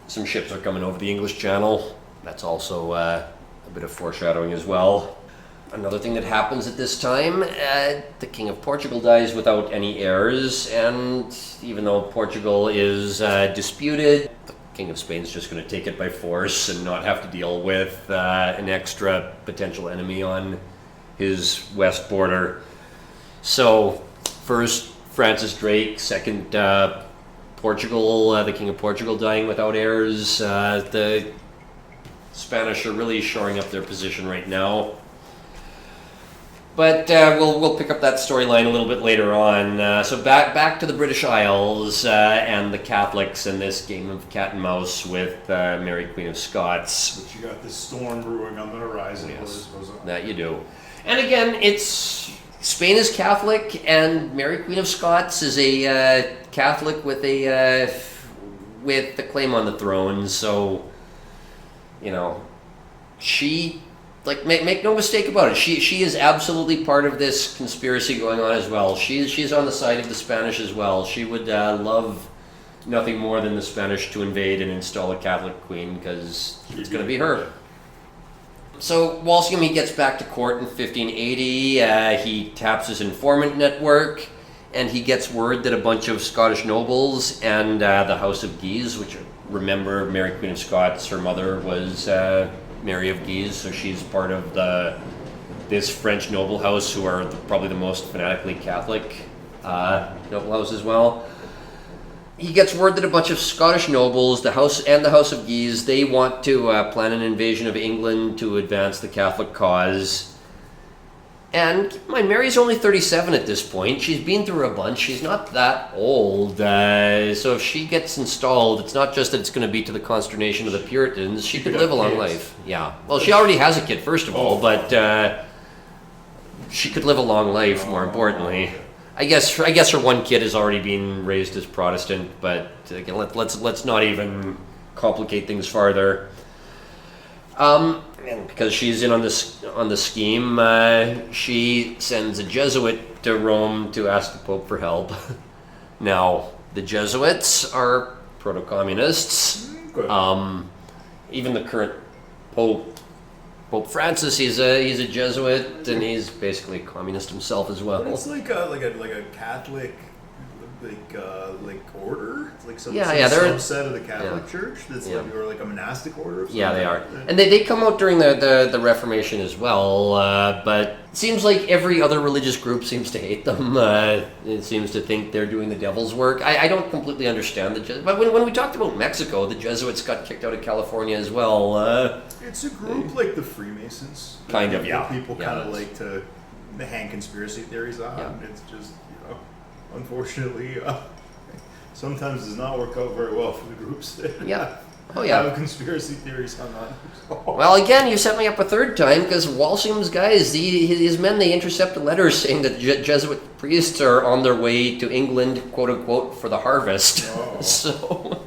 some ships are coming over the English Channel. That's also a bit of foreshadowing as well. Another thing that happens at this time, the King of Portugal dies without any heirs, and even though Portugal is disputed, the King of Spain is just going to take it by force and not have to deal with an extra potential enemy on his west border. So, first Francis Drake, second Portugal, the King of Portugal dying without heirs. The Spanish are really shoring up their position right now. But we'll pick up that storyline a little bit later on. So back to the British Isles and the Catholics and this game of cat and mouse with Mary Queen of Scots. But you got this storm brewing on the horizon. Yes, that you do. And again, Spain is Catholic, and Mary Queen of Scots is a Catholic with the claim on the throne. So, she. Like, make no mistake about it. She is absolutely part of this conspiracy going on as well. She's on the side of the Spanish as well. She would love nothing more than the Spanish to invade and install a Catholic queen, because it's going to be her. So Walsingham, he gets back to court in 1580. He taps his informant network, and he gets word that a bunch of Scottish nobles and the House of Guise, which, remember, Mary Queen of Scots, her mother was Mary of Guise, so she's part of this French noble house, who are probably the most fanatically Catholic noble house as well. He gets word that a bunch of Scottish nobles, the House of Guise, they want to plan an invasion of England to advance the Catholic cause. And keep in mind, Mary's only 37 at this point. She's been through a bunch. She's not that old. So if she gets installed, it's not just that it's going to be to the consternation of the Puritans. She could live a long life. Yeah. Well, she already has a kid, first of all, but she could live a long life, more importantly. I guess her one kid has already been raised as Protestant, but again, let's not even complicate things farther. And because she's in on the scheme, she sends a Jesuit to Rome to ask the Pope for help. Now, the Jesuits are proto-communists. Even the current Pope Francis, he's a Jesuit, and he's basically a communist himself as well. But it's like a Catholic order. It's like some they're subset of the Catholic Church. That's or like a monastic order. Yeah, they are, and they come out during the Reformation as well. But it seems like every other religious group seems to hate them. It seems to think they're doing the devil's work. I don't completely understand the Jesuits. But when we talked about Mexico, the Jesuits got kicked out of California as well. It's a group like the Freemasons. Kind of, yeah. People kind of like to hang conspiracy theories on. Yeah. It's just, unfortunately, sometimes does not work out very well for the groups that have conspiracy theories hung on. Well, again, you set me up a third time, because Walsingham's guys, his men, they intercept a letter saying that Jesuit priests are on their way to England, quote unquote, for the harvest. So.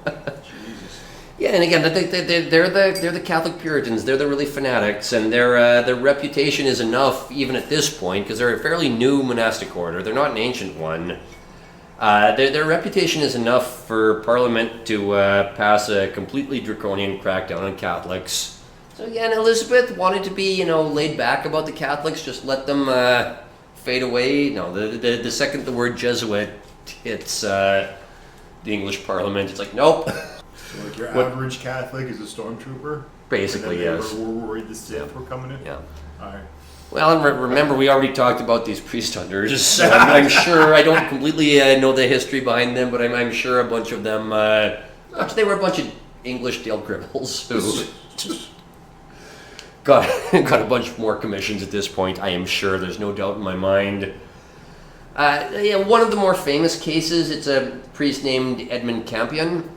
Yeah, and again, they're the Catholic Puritans. They're the really fanatics, and their reputation is enough, even at this point, because they're a fairly new monastic order. They're not an ancient one. Their reputation is enough for Parliament to pass a completely draconian crackdown on Catholics. So again, Elizabeth wanted to be, laid back about the Catholics, just let them fade away. No, the second the word Jesuit hits the English Parliament, it's like, nope. So like your average Catholic is a stormtrooper? Basically, yes. We're worried the Sith were coming in? Yeah. All right. Well, and remember, we already talked about these priest hunters. So I'm sure, I don't completely know the history behind them, but I'm sure a bunch of them, they were a bunch of English Dale criminals who got a bunch more commissions at this point, I am sure. There's no doubt in my mind. One of the more famous cases, it's a priest named Edmund Campion.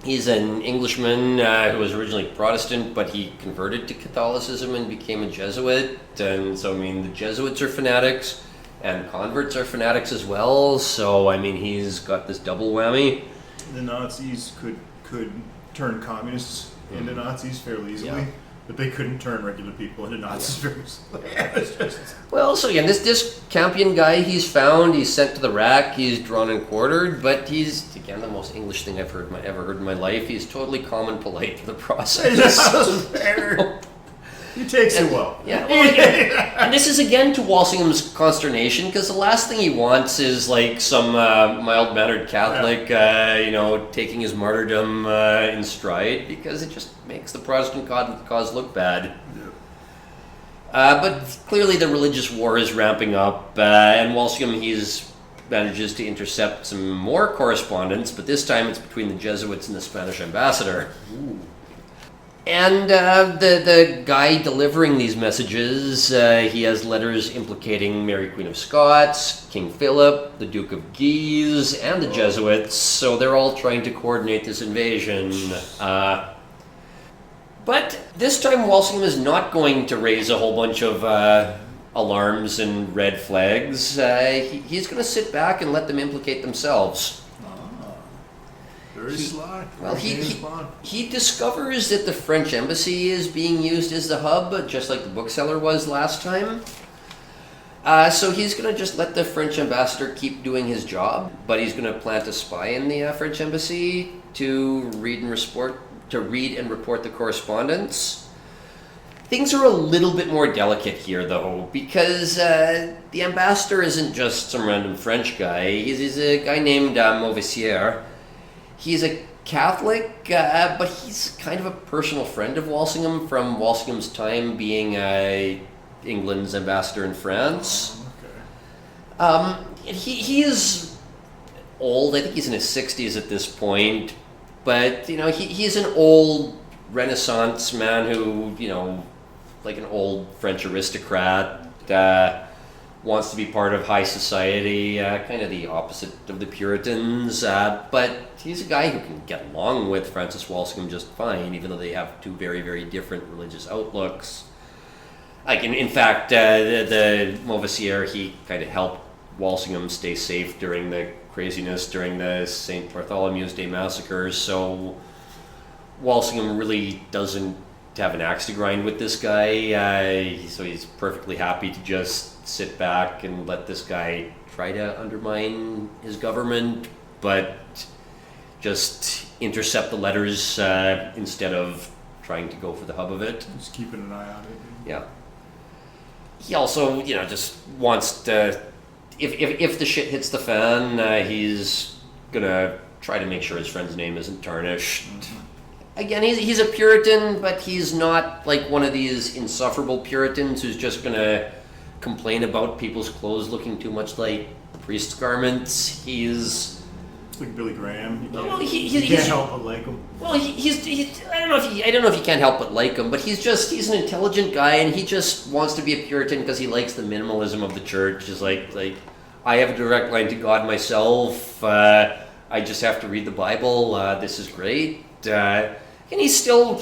He's an Englishman who was originally Protestant, but he converted to Catholicism and became a Jesuit. And so, the Jesuits are fanatics, and converts are fanatics as well. So, he's got this double whammy. The Nazis could turn communists into Nazis fairly easily. Yeah. But they couldn't turn regular people into Nazis very easily. Well, so again, this Campion guy, he's found, he's sent to the rack, he's drawn and quartered, but he's, again, the most English thing I've ever heard in my life. He's totally calm and polite for the process. He takes it well. Yeah, well, again, and this is again to Walsingham's consternation, because the last thing he wants is like some mild-mannered Catholic, taking his martyrdom in stride, because it just makes the Protestant cause look bad. Yeah. But clearly the religious war is ramping up, and Walsingham, manages to intercept some more correspondence, but this time it's between the Jesuits and the Spanish ambassador. Ooh. And the guy delivering these messages, he has letters implicating Mary Queen of Scots, King Philip, the Duke of Guise, and the Jesuits, so they're all trying to coordinate this invasion. But this time Walsingham is not going to raise a whole bunch of alarms and red flags. He's going to sit back and let them implicate themselves. Very sly. Well, he discovers that the French embassy is being used as the hub, just like the bookseller was last time. So he's going to just let the French ambassador keep doing his job, but he's going to plant a spy in the French embassy to read and report the correspondence. Things are a little bit more delicate here, though, because the ambassador isn't just some random French guy. He's a guy named Mauvissiere. He's a Catholic, but he's kind of a personal friend of Walsingham from Walsingham's time being England's ambassador in France. He is old. I think he's in his 60s at this point. But, he's an old Renaissance man who, like an old French aristocrat, wants to be part of high society, kind of the opposite of the Puritans. But he's a guy who can get along with Francis Walsingham just fine, even though they have two very, very different religious outlooks. In fact, the Mauvissiere, he kind of helped Walsingham stay safe during the craziness during the St. Bartholomew's Day massacres, so Walsingham really doesn't have an axe to grind with this guy, so he's perfectly happy to just sit back and let this guy try to undermine his government, but just intercept the letters instead of trying to go for the hub of it. Just keeping an eye on it. Yeah. He also, just wants to, if the shit hits the fan, he's gonna try to make sure his friend's name isn't tarnished. Mm-hmm. Again, he's a Puritan, but he's not like one of these insufferable Puritans who's just gonna complain about people's clothes looking too much like priest's garments. He's like Billy Graham. You can't help but like him. Well, I don't know if you can't help but like him, but he's an intelligent guy, and he just wants to be a Puritan because he likes the minimalism of the church. He's like I have a direct line to God myself. I just have to read the Bible. This is great. And he's still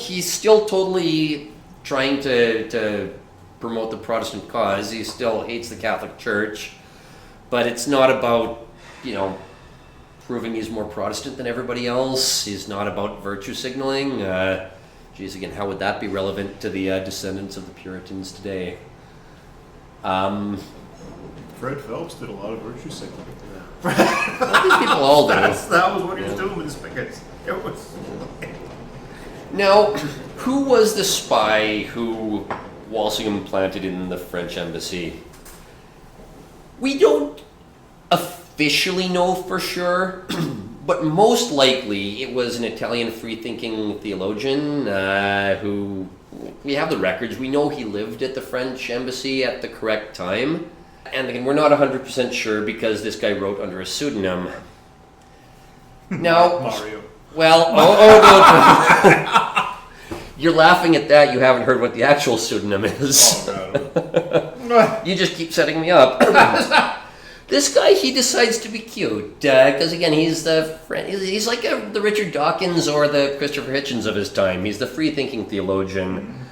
totally trying to promote the Protestant cause. He still hates the Catholic Church, but it's not about proving he's more Protestant than everybody else. He's not about virtue signaling. Again, how would that be relevant to the descendants of the Puritans today? Fred Phelps did a lot of virtue signaling. Well, these people all do. That was what he was doing with his spigots. It was. Now, who was the spy who Walsingham planted in the French embassy? We don't officially know for sure, but most likely it was an Italian free-thinking theologian who, we have the records, we know he lived at the French embassy at the correct time, and again, we're not 100% sure because this guy wrote under a pseudonym. Now, Mario. Well, no. You're laughing at that, you haven't heard what the actual pseudonym is. You just keep setting me up. This guy, he decides to be cute, because again, he's like the Richard Dawkins or the Christopher Hitchens of his time. He's the free-thinking theologian.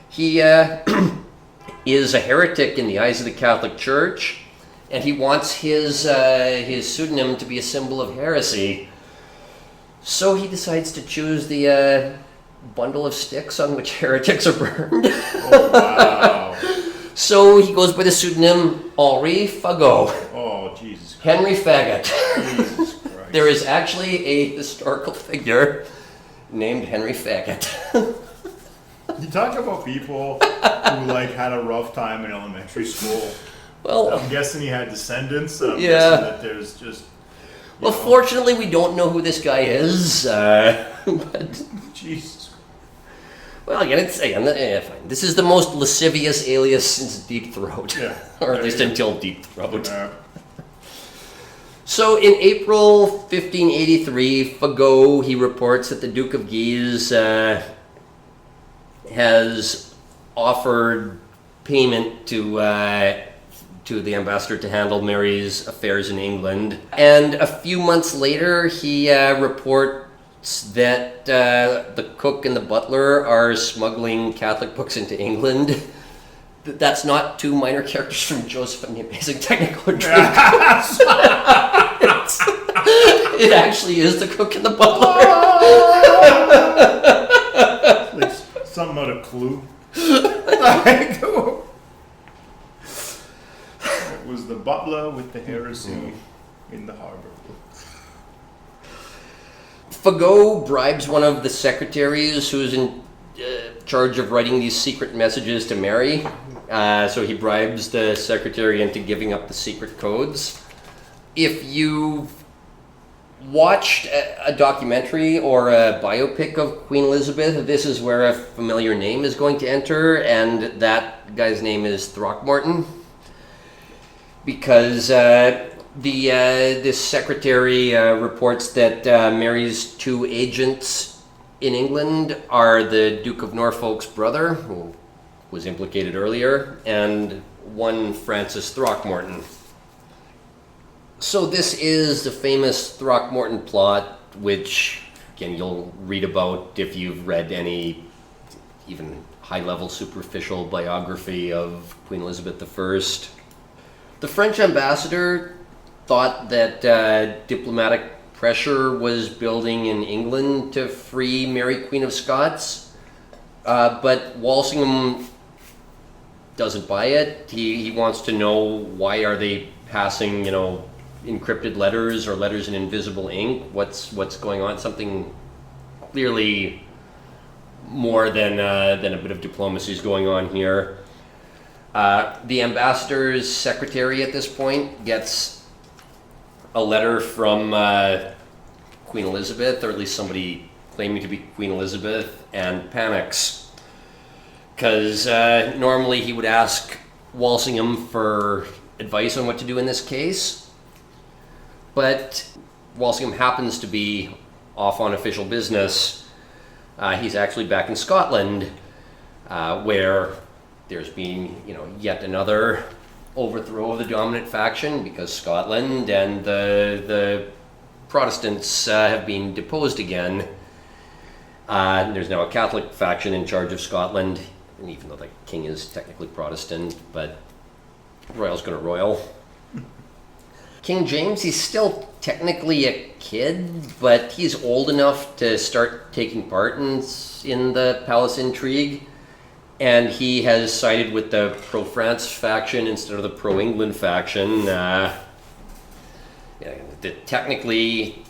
He is a heretic in the eyes of the Catholic Church, and he wants his pseudonym to be a symbol of heresy. So he decides to choose the bundle of sticks on which heretics are burned. Oh, wow. So he goes by the pseudonym Henri Fagot. Oh, Jesus Christ. Henry Faggot. Jesus Christ. There is actually a historical figure named Henry Faggot. You talk about people who had a rough time in elementary school. Well, I'm guessing he had descendants. I'm yeah. guessing that there's just. Well, fortunately, we don't know who this guy is. But Jesus. Well, again, fine. This is the most lascivious alias since Deep Throat, Yeah. or at least until Deep Throat. Yeah. So in April 1583, Fagot, he reports that the Duke of Guise has offered payment to the ambassador to handle Mary's affairs in England. And a few months later, he reports that the cook and the butler are smuggling Catholic books into England. That's not two minor characters from Joseph and the Amazing Technicolor Dreamcoat. It actually is the cook and the butler. Like something out of Clue. was the butler with the heresy in the harbor. Fagot bribes one of the secretaries who's in charge of writing these secret messages to Mary. So he bribes the secretary into giving up the secret codes. If you've watched a documentary or a biopic of Queen Elizabeth, this is where a familiar name is going to enter, and that guy's name is Throckmorton. Because this secretary reports that Mary's two agents in England are the Duke of Norfolk's brother, who was implicated earlier, and one Francis Throckmorton. So this is the famous Throckmorton plot, which, again, you'll read about if you've read any even high-level superficial biography of Queen Elizabeth I. The French ambassador thought that diplomatic pressure was building in England to free Mary, Queen of Scots, but Walsingham doesn't buy it. He wants to know, why are they passing, encrypted letters or letters in invisible ink? What's going on? Something clearly more than a bit of diplomacy is going on here. The ambassador's secretary at this point gets a letter from Queen Elizabeth, or at least somebody claiming to be Queen Elizabeth, and panics. Because normally he would ask Walsingham for advice on what to do in this case. But Walsingham happens to be off on official business. He's actually back in Scotland, where there's been, yet another overthrow of the dominant faction, because Scotland and the Protestants have been deposed again. There's now a Catholic faction in charge of Scotland, and even though the king is technically Protestant, but royal's gonna royal. King James, he's still technically a kid, but he's old enough to start taking part in the palace intrigue, and he has sided with the pro-France faction instead of the pro-England faction. Technically,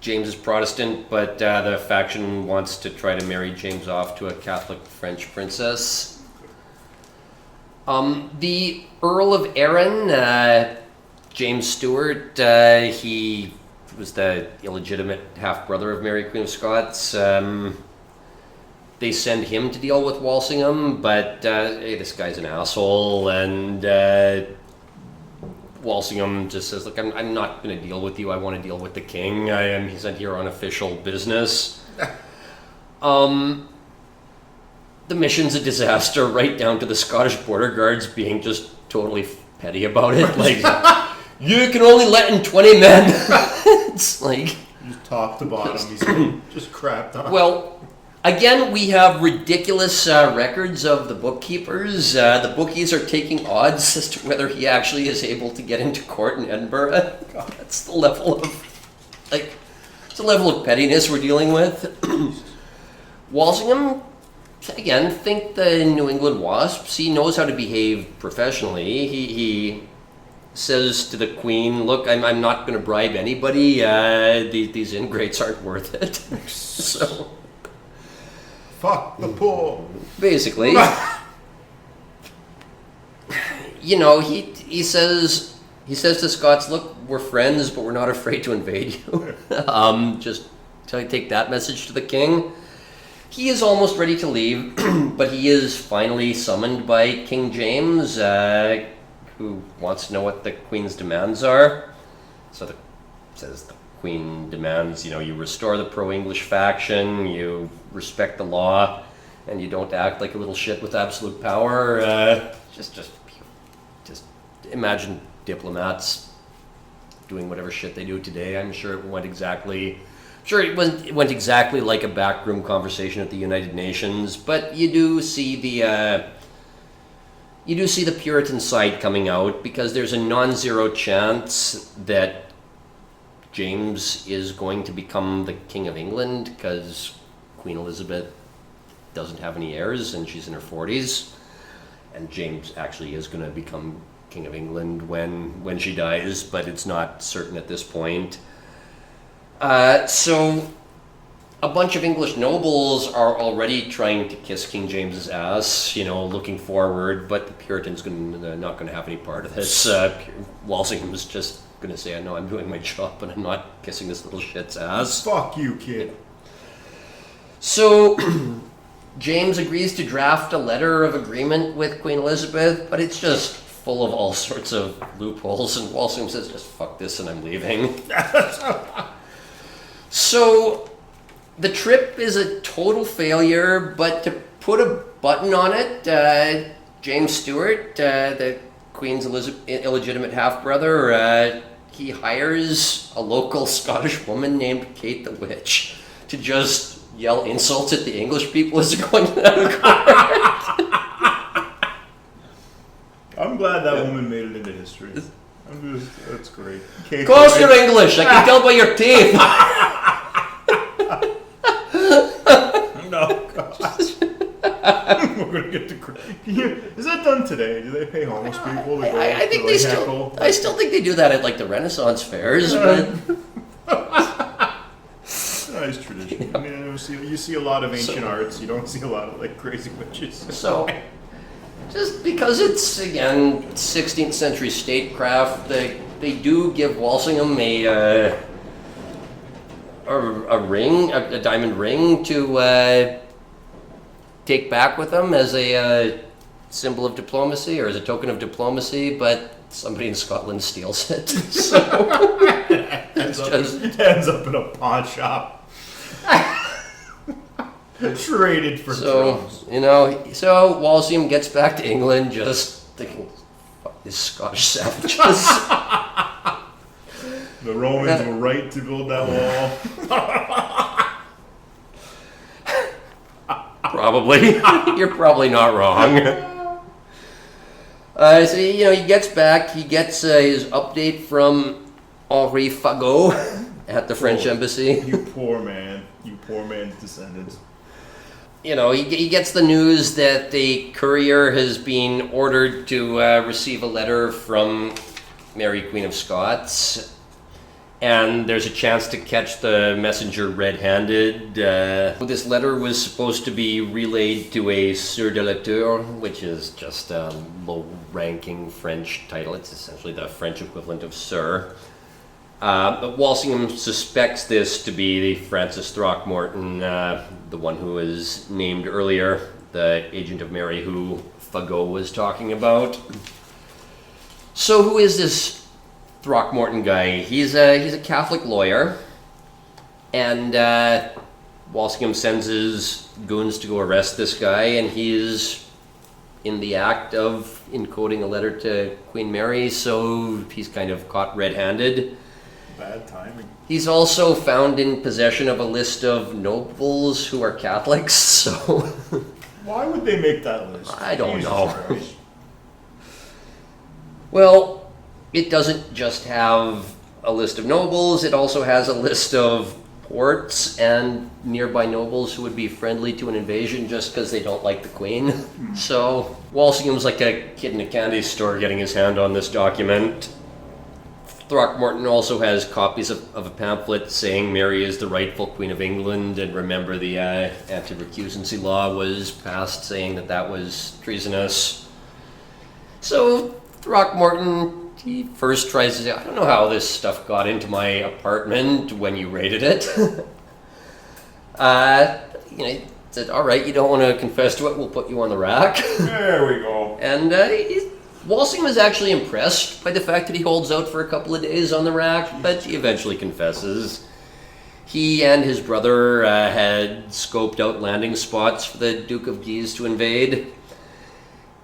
James is Protestant, but the faction wants to try to marry James off to a Catholic French princess. The Earl of Arran, James Stewart, he was the illegitimate half-brother of Mary, Queen of Scots. They send him to deal with Walsingham, but hey, this guy's an asshole, and Walsingham just says, look, I'm not going to deal with you. I want to deal with the king. He's sent here on official business. The mission's a disaster, right down to the Scottish border guards being just totally petty about it. Like, you can only let in 20 men. It's like... Just top to bottom, he's just crapped on. Well, again, we have ridiculous records of the bookkeepers. The bookies are taking odds as to whether he actually is able to get into court in Edinburgh. God, that's the level of pettiness we're dealing with. Walsingham, again, think the New England Wasps. He knows how to behave professionally. He says to the Queen, look, I'm not going to bribe anybody. These ingrates aren't worth it. So... Fuck the poor. Basically. He says to Scots, look, we're friends, but we're not afraid to invade you. Just take that message to the king. He is almost ready to leave, but he is finally summoned by King James, who wants to know what the Queen's demands are. So says the Queen demands, you restore the pro-English faction, you respect the law, and you don't act like a little shit with absolute power. Just imagine diplomats doing whatever shit they do today. I'm sure it went exactly like a backroom conversation at the United Nations, but you do see the Puritan side coming out, because there's a non-zero chance that James is going to become the King of England, because Queen Elizabeth doesn't have any heirs and she's in her 40s, and James actually is going to become King of England when she dies, but it's not certain at this point. So a bunch of English nobles are already trying to kiss King James's ass, looking forward, but the Puritans not going to have any part of this. Walsingham's just going to say, "No, I'm doing my job, but I'm not kissing this little shit's ass." Fuck you, kid. So James agrees to draft a letter of agreement with Queen Elizabeth, but it's just full of all sorts of loopholes, and Walsingham says, "Just fuck this and I'm leaving." So the trip is a total failure, but to put a button on it, James Stewart, the Queen's illegitimate half-brother, he hires a local Scottish woman named Kate the Witch to just yell insults at the English people as they're going out of court. I'm glad that woman made it into history. That's great. Of course you're English, I can tell by your teeth. No, God. We're gonna get to. Is that done today? Do they pay homeless people? To go I think to they still. I still think they do that at like the Renaissance fairs, but nice tradition. I mean, you see a lot of ancient arts. You don't see a lot of like crazy witches. So, just because it's again 16th century statecraft, they do give Walsingham a ring, a diamond ring to take back with them as a symbol of diplomacy or as a token of diplomacy, but somebody in Scotland steals it. So ends up in a pawn shop. Traded for drums. So Walsingham gets back to England just thinking, fuck these Scottish savages. The Romans were right to build that wall. Probably. You're probably not wrong. So he gets back. He gets his update from Henri Fagot at the French embassy. You poor man. You poor man's descendants. He gets the news that the courier has been ordered to receive a letter from Mary, Queen of Scots. And there's a chance to catch the messenger red-handed. This letter was supposed to be relayed to a Sieur de la Tour, which is just a low-ranking French title. It's essentially the French equivalent of Sir. But Walsingham suspects this to be Francis Throckmorton, the one who was named earlier, the agent of Mary who Fagot was talking about. So who is this Throckmorton guy? He's a Catholic lawyer, and Walsingham sends his goons to go arrest this guy, and he's in the act of encoding a letter to Queen Mary, so he's kind of caught red-handed. Bad timing. He's also found in possession of a list of nobles who are Catholics, so... Why would they make that list? I don't know. Well, it doesn't just have a list of nobles, it also has a list of ports and nearby nobles who would be friendly to an invasion just because they don't like the Queen. So Walsingham's like a kid in a candy store getting his hand on this document. Throckmorton also has copies of a pamphlet saying Mary is the rightful Queen of England, and remember the anti-recusancy law was passed saying that was treasonous. So Throckmorton, he first tries to say, I don't know how this stuff got into my apartment when you raided it. He said, all right, you don't want to confess to it, we'll put you on the rack. There we go. And Walsingham is actually impressed by the fact that he holds out for a couple of days on the rack, but he eventually confesses. He and his brother had scoped out landing spots for the Duke of Guise to invade.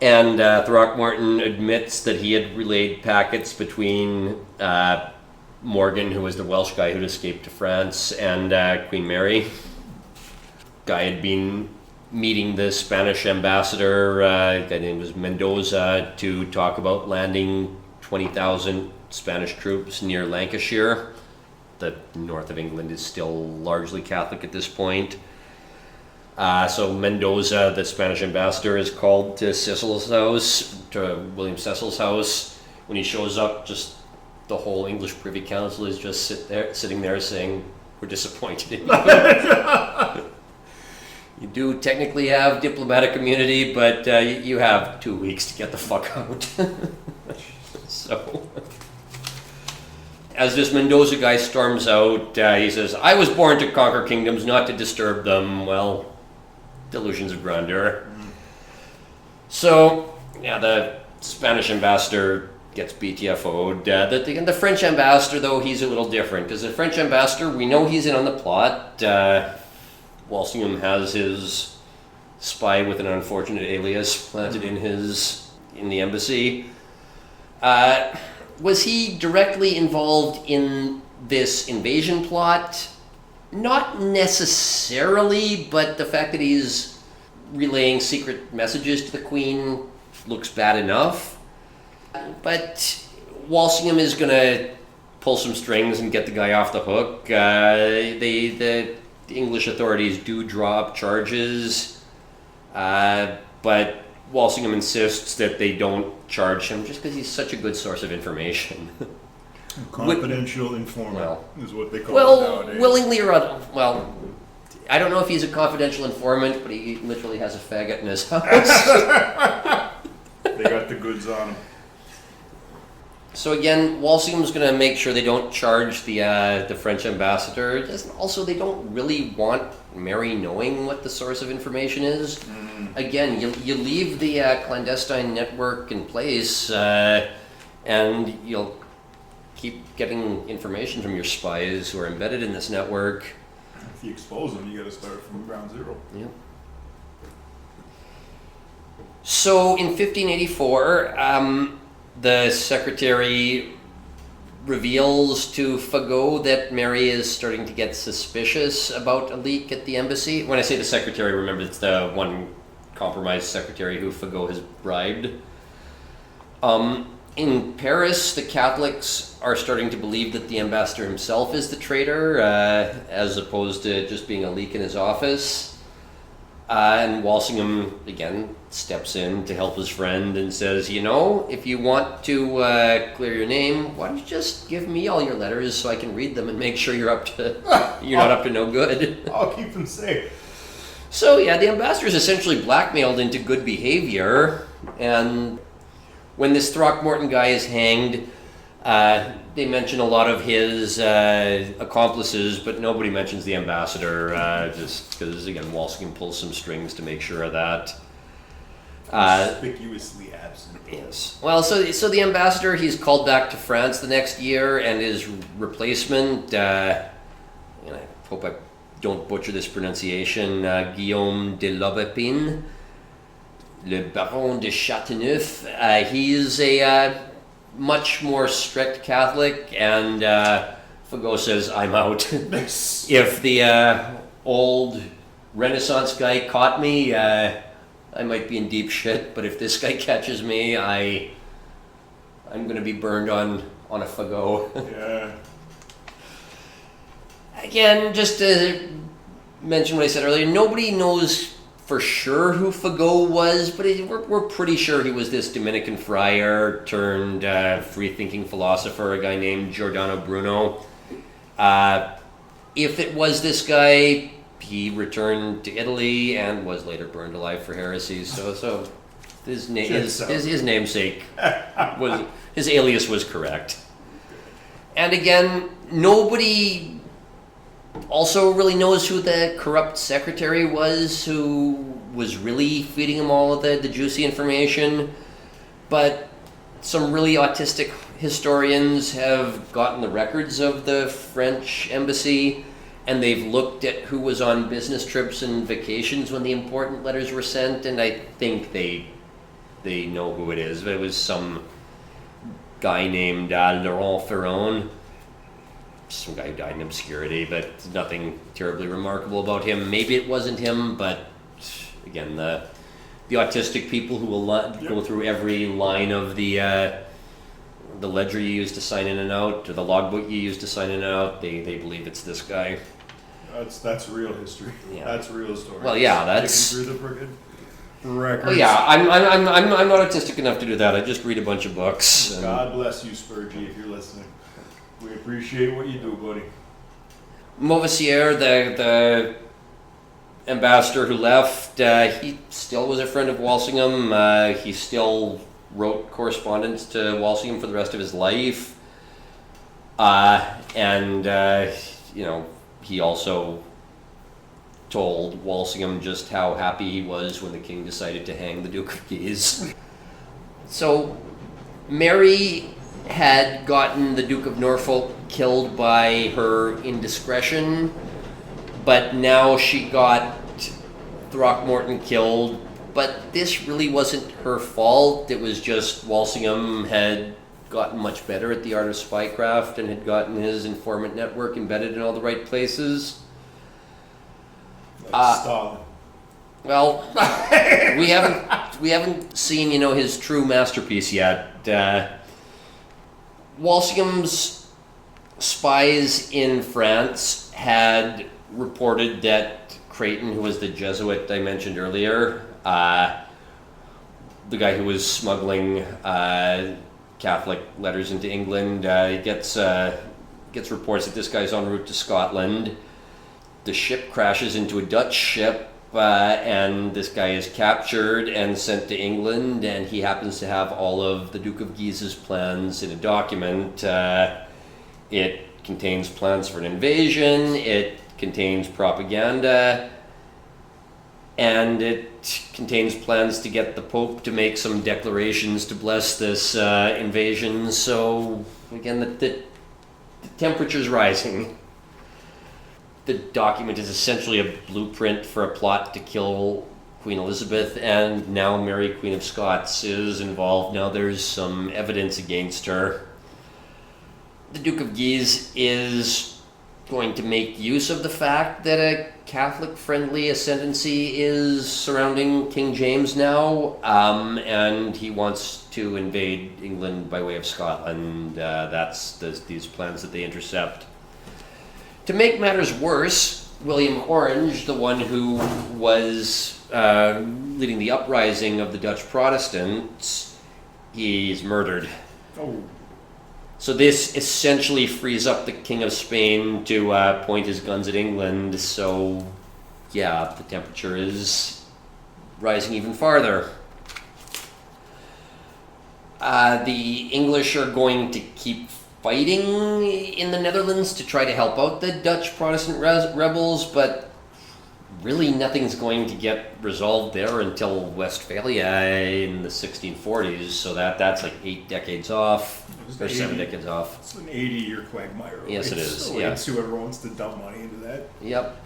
And Throckmorton admits that he had relayed packets between Morgan, who was the Welsh guy who'd escaped to France, and Queen Mary. Guy had been meeting the Spanish ambassador, guy named was Mendoza, to talk about landing 20,000 Spanish troops near Lancashire. The north of England is still largely Catholic at this point. So Mendoza, the Spanish ambassador, is called to Cecil's house, to William Cecil's house. When he shows up, just the whole English Privy Council is just sitting there saying, "We're disappointed in you." You do technically have diplomatic immunity, but you have 2 weeks to get the fuck out. So, as this Mendoza guy storms out, he says, "I was born to conquer kingdoms, not to disturb them." Well, delusions of grandeur. So, yeah, the Spanish ambassador gets BTFO'd. The French ambassador, though, he's a little different, because the French ambassador, we know he's in on the plot. Walsingham has his spy with an unfortunate alias planted in the embassy. Was he directly involved in this invasion plot? Not necessarily, but the fact that he's relaying secret messages to the Queen looks bad enough. But Walsingham is going to pull some strings and get the guy off the hook. The English authorities do draw up charges, but Walsingham insists that they don't charge him just because he's such a good source of information. Confidential informant is what they call it nowadays. Willingly or well, I don't know if he's a confidential informant, but he literally has a faggot in his house. They got the goods on him. So again, Walsingham's going to make sure they don't charge the French ambassador. Also, they don't really want Mary knowing what the source of information is. Again, you leave the clandestine network in place, and you'll keep getting information from your spies who are embedded in this network. If you expose them, you got to start from ground zero. Yeah. So in 1584, the secretary reveals to Fagot that Mary is starting to get suspicious about a leak at the embassy. When I say the secretary, remember it's the one compromised secretary who Fagot has bribed. In Paris, the Catholics are starting to believe that the ambassador himself is the traitor, as opposed to just being a leak in his office. And Walsingham, again, steps in to help his friend and says, if you want to clear your name, why don't you just give me all your letters so I can read them and make sure you're not up to no good. I'll keep them safe. So yeah, the ambassador is essentially blackmailed into good behavior, and when this Throckmorton guy is hanged, they mention a lot of his accomplices, but nobody mentions the ambassador, just because, again, Walsingham pulls some strings to make sure of that. Conspicuously absent. Yes. Well, so the ambassador, he's called back to France the next year, and his replacement, and I hope I don't butcher this pronunciation, Guillaume de l'Aubépine, Le Baron de Chateauneuf, he's a much more strict Catholic, and Fagot says, "I'm out." If the old Renaissance guy caught me, I might be in deep shit, but if this guy catches me, I'm going to be burned on a Fagot. Yeah. Again, just to mention what I said earlier, nobody knows for sure who Fagot was, but we're pretty sure he was this Dominican friar turned free-thinking philosopher, a guy named Giordano Bruno. If it was this guy, he returned to Italy and was later burned alive for heresy. So his namesake his alias was correct. And again, nobody also really knows who the corrupt secretary was who was really feeding him all of the juicy information. But some really autistic historians have gotten the records of the French embassy, and they've looked at who was on business trips and vacations when the important letters were sent, and I think they know who it is. But it was some guy named Laurent Ferron. Some guy who died in obscurity, but nothing terribly remarkable about him. Maybe it wasn't him, but again, the autistic people who will go through every line of the ledger you use to sign in and out, or the logbook you use to sign in and out, they believe it's this guy. That's real history. Yeah. That's real story. Well, yeah, that's through the brigade. records. Oh yeah, I'm not autistic enough to do that. I just read a bunch of books. God bless you, Spurgey, if you're listening. We appreciate what you do, buddy. Mauvassier, the ambassador who left, he still was a friend of Walsingham. He still wrote correspondence to Walsingham for the rest of his life. And he also told Walsingham just how happy he was when the king decided to hang the Duke of Guise. So Mary had gotten the Duke of Norfolk killed by her indiscretion, but now she got Throckmorton killed. But this really wasn't her fault. It was just Walsingham had gotten much better at the art of spycraft and had gotten his informant network embedded in all the right places. Stalin. Well, we haven't seen his true masterpiece yet. Walsingham's spies in France had reported that Creighton, who was the Jesuit I mentioned earlier, the guy who was smuggling Catholic letters into England, gets reports that this guy's en route to Scotland. The ship crashes into a Dutch ship, and this guy is captured and sent to England, and he happens to have all of the Duke of Guise's plans in a document. It contains plans for an invasion, it contains propaganda, and it contains plans to get the Pope to make some declarations to bless this invasion. So, again, the temperature's rising. The document is essentially a blueprint for a plot to kill Queen Elizabeth, and now Mary, Queen of Scots, is involved. Now there's some evidence against her. The Duke of Guise is going to make use of the fact that a Catholic-friendly ascendancy is surrounding King James now, and he wants to invade England by way of Scotland. That's these plans that they intercept. To make matters worse, William Orange, the one who was leading the uprising of the Dutch Protestants, he's murdered. Oh. So this essentially frees up the King of Spain to point his guns at England. So, yeah, the temperature is rising even farther. The English are going to keep fighting in the Netherlands to try to help out the Dutch Protestant rebels, but really nothing's going to get resolved there until Westphalia in the 1640s, so that's like 8 decades off, or 7 decades off. It's an 80-year quagmire. Yes, it is. So Yeah. whoever wants to dump money into that. Yep.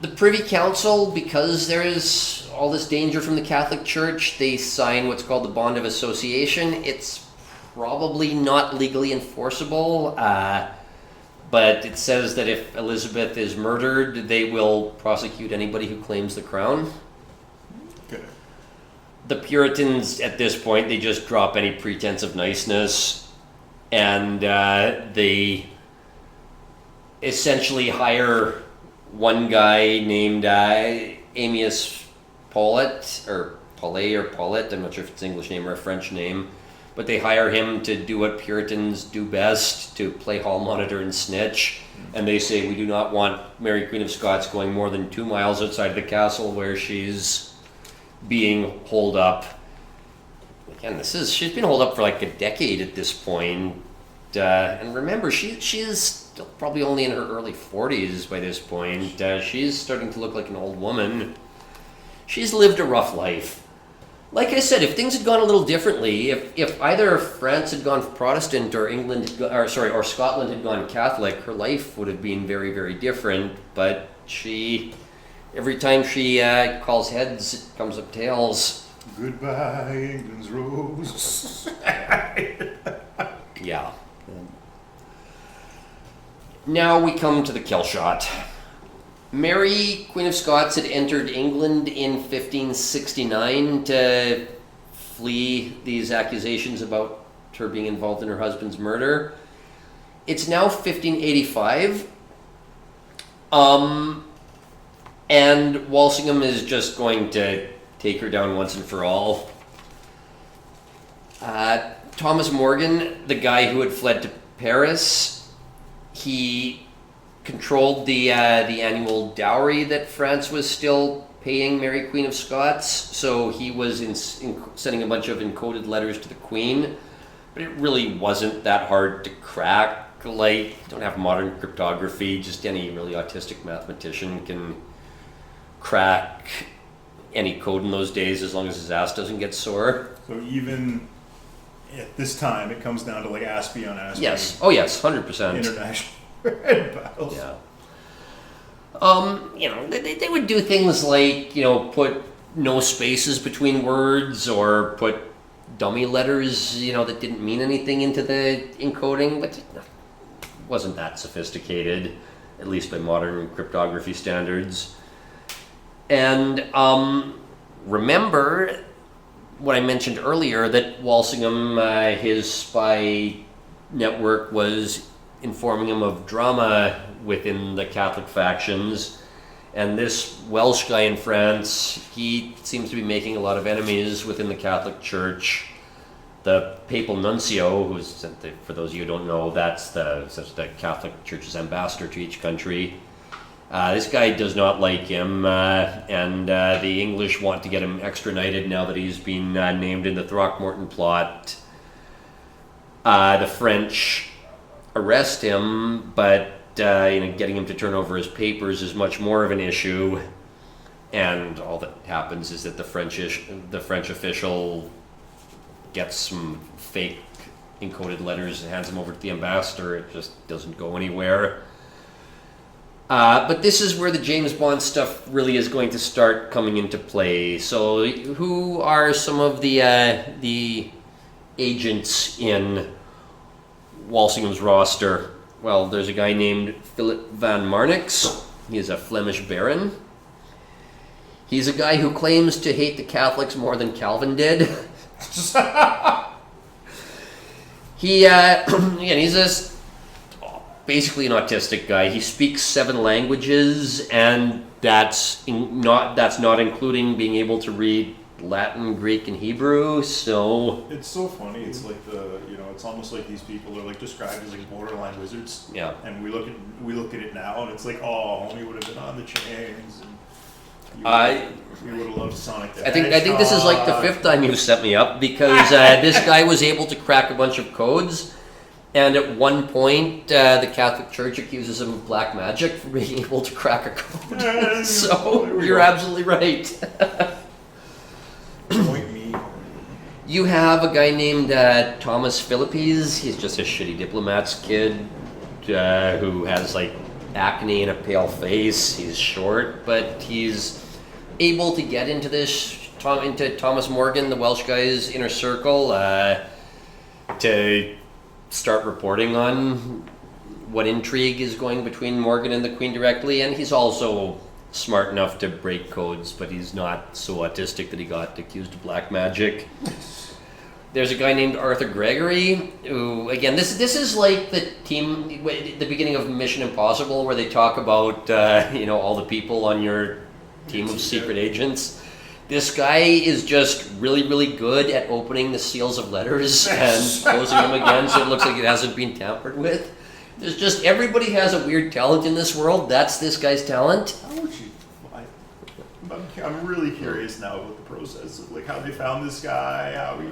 The Privy Council, because there is all this danger from the Catholic Church, they sign what's called the Bond of Association. It's probably not legally enforceable, but it says that if Elizabeth is murdered, they will prosecute anybody who claims the crown. Good. The Puritans, at this point, they just drop any pretense of niceness, and they essentially hire one guy named Amias Paulet, or Paulet, I'm not sure if it's an English name or a French name, but they hire him to do what Puritans do best, to play hall monitor and snitch. And they say, we do not want Mary Queen of Scots going more than 2 miles outside the castle where she's being holed up. Again, she's been holed up for like a decade at this point. And remember, she is still probably only in her early 40s by this point. She's starting to look like an old woman. She's lived a rough life. Like I said, if things had gone a little differently, if either France had gone Protestant or or Scotland had gone Catholic, her life would have been very, very different. But every time she calls heads, it comes up tails. Goodbye, England's rose. Yeah. Now we come to the kill shot. Mary, Queen of Scots, had entered England in 1569 to flee these accusations about her being involved in her husband's murder. It's now 1585. And Walsingham is just going to take her down once and for all. Thomas Morgan, the guy who had fled to Paris, he controlled the annual dowry that France was still paying Mary Queen of Scots. So he was sending a bunch of encoded letters to the Queen, but it really wasn't that hard to crack. Like, don't have modern cryptography. Just any really autistic mathematician can crack any code in those days as long as his ass doesn't get sore. So even at this time, it comes down to like ASPIE on ASPIE. Yes. Oh yes, 100%. International battles. Yeah. They would do things like, put no spaces between words or put dummy letters, that didn't mean anything into the encoding, but it wasn't that sophisticated, at least by modern cryptography standards. And remember what I mentioned earlier, that Walsingham, his spy network was informing him of drama within the Catholic factions. And this Welsh guy in France, he seems to be making a lot of enemies within the Catholic Church. The papal nuncio, who's, for those of you who don't know, that's the Catholic Church's ambassador to each country. This guy does not like him, and the English want to get him extradited now that he's been named in the Throckmorton plot. The French arrest him, but getting him to turn over his papers is much more of an issue. And all that happens is that the French official gets some fake encoded letters and hands them over to the ambassador. It just doesn't go anywhere. But this is where the James Bond stuff really is going to start coming into play. So who are some of the agents in Walsingham's roster? Well, there's a guy named Philip van Marnix. He is a Flemish baron. He's a guy who claims to hate the Catholics more than Calvin did. He's basically an autistic guy. He speaks 7 languages, and that's not including being able to read Latin, Greek, and Hebrew. So it's so funny. It's like it's almost like these people are like described as like borderline wizards. Yeah. And we look at it now, and it's like, oh, homie would have been on the chains. We would have loved Sonic the Hedgehog. I think this is like the 5th time you've set me up, because this guy was able to crack a bunch of codes, and at one point the Catholic Church accuses him of black magic for being able to crack a code. So you're absolutely right. Point me. You have a guy named Thomas Philippes. He's just a shitty diplomat's kid who has like acne and a pale face. He's short, but he's able to get into into Thomas Morgan, the Welsh guy's inner circle, to start reporting on what intrigue is going between Morgan and the Queen directly. And he's also smart enough to break codes, but he's not so autistic that he got accused of black magic. There's a guy named Arthur Gregory, who, again, this is like the beginning of Mission Impossible, where they talk about all the people on your team of secret agents. This guy is just really, really good at opening the seals of letters and closing them again, so it looks like it hasn't been tampered with. There's just, everybody has a weird talent in this world. That's this guy's talent. How would you? I'm really curious now about the process of like how they found this guy. How he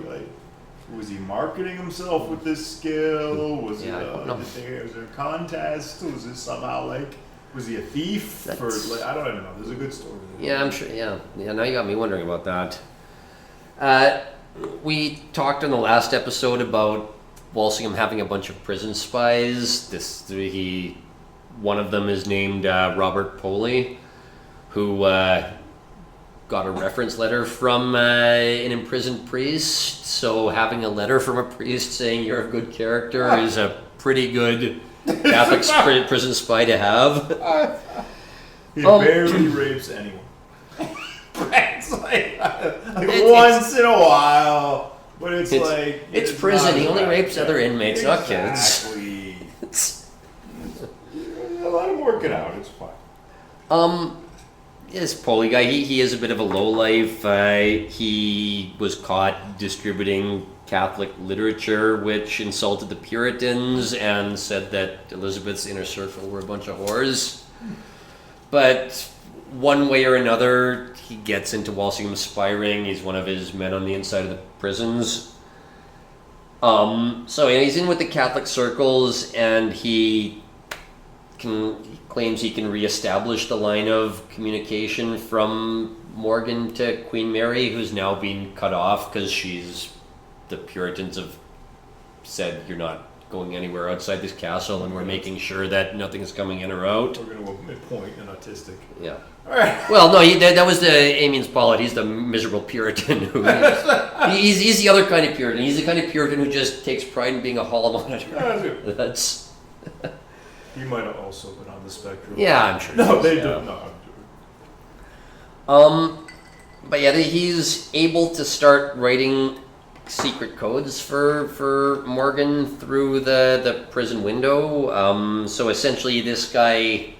was he marketing himself with this skill? Was it was there a contest? Was it somehow was he a thief? I don't even know. There's a good story there. Yeah, I'm sure. Yeah. Now you got me wondering about that. We talked in the last episode about Walsingham having a bunch of prison spies. One of them is named Robert Poley, who got a reference letter from an imprisoned priest. So having a letter from a priest saying you're a good character is a pretty good Catholic prison spy to have. He barely rapes anyone. It's once in a while. But it's prison. He only rapes other inmates, not kids. Let him work it out. It's fine. this Polly guy, he is a bit of a lowlife. He was caught distributing Catholic literature, which insulted the Puritans and said that Elizabeth's inner circle were a bunch of whores. But one way or another, he gets into Walsingham's spy ring. He's one of his men on the inside of the prisons. So yeah, he's in with the Catholic circles, and he claims he can reestablish the line of communication from Morgan to Queen Mary, who's now being cut off because the Puritans have said you're not going anywhere outside this castle, and we're making sure that nothing is coming in or out. We're going to appoint an autistic. Yeah. All right. Well, no, that was the Amiens Paulet. He's the miserable Puritan who he's the other kind of Puritan. He's the kind of Puritan who just takes pride in being a hall monitor. That's. He might have also been on the spectrum. Yeah, I'm sure. No, they don't. No, but yeah, he's able to start writing secret codes for Morgan through the prison window. So essentially, this guy,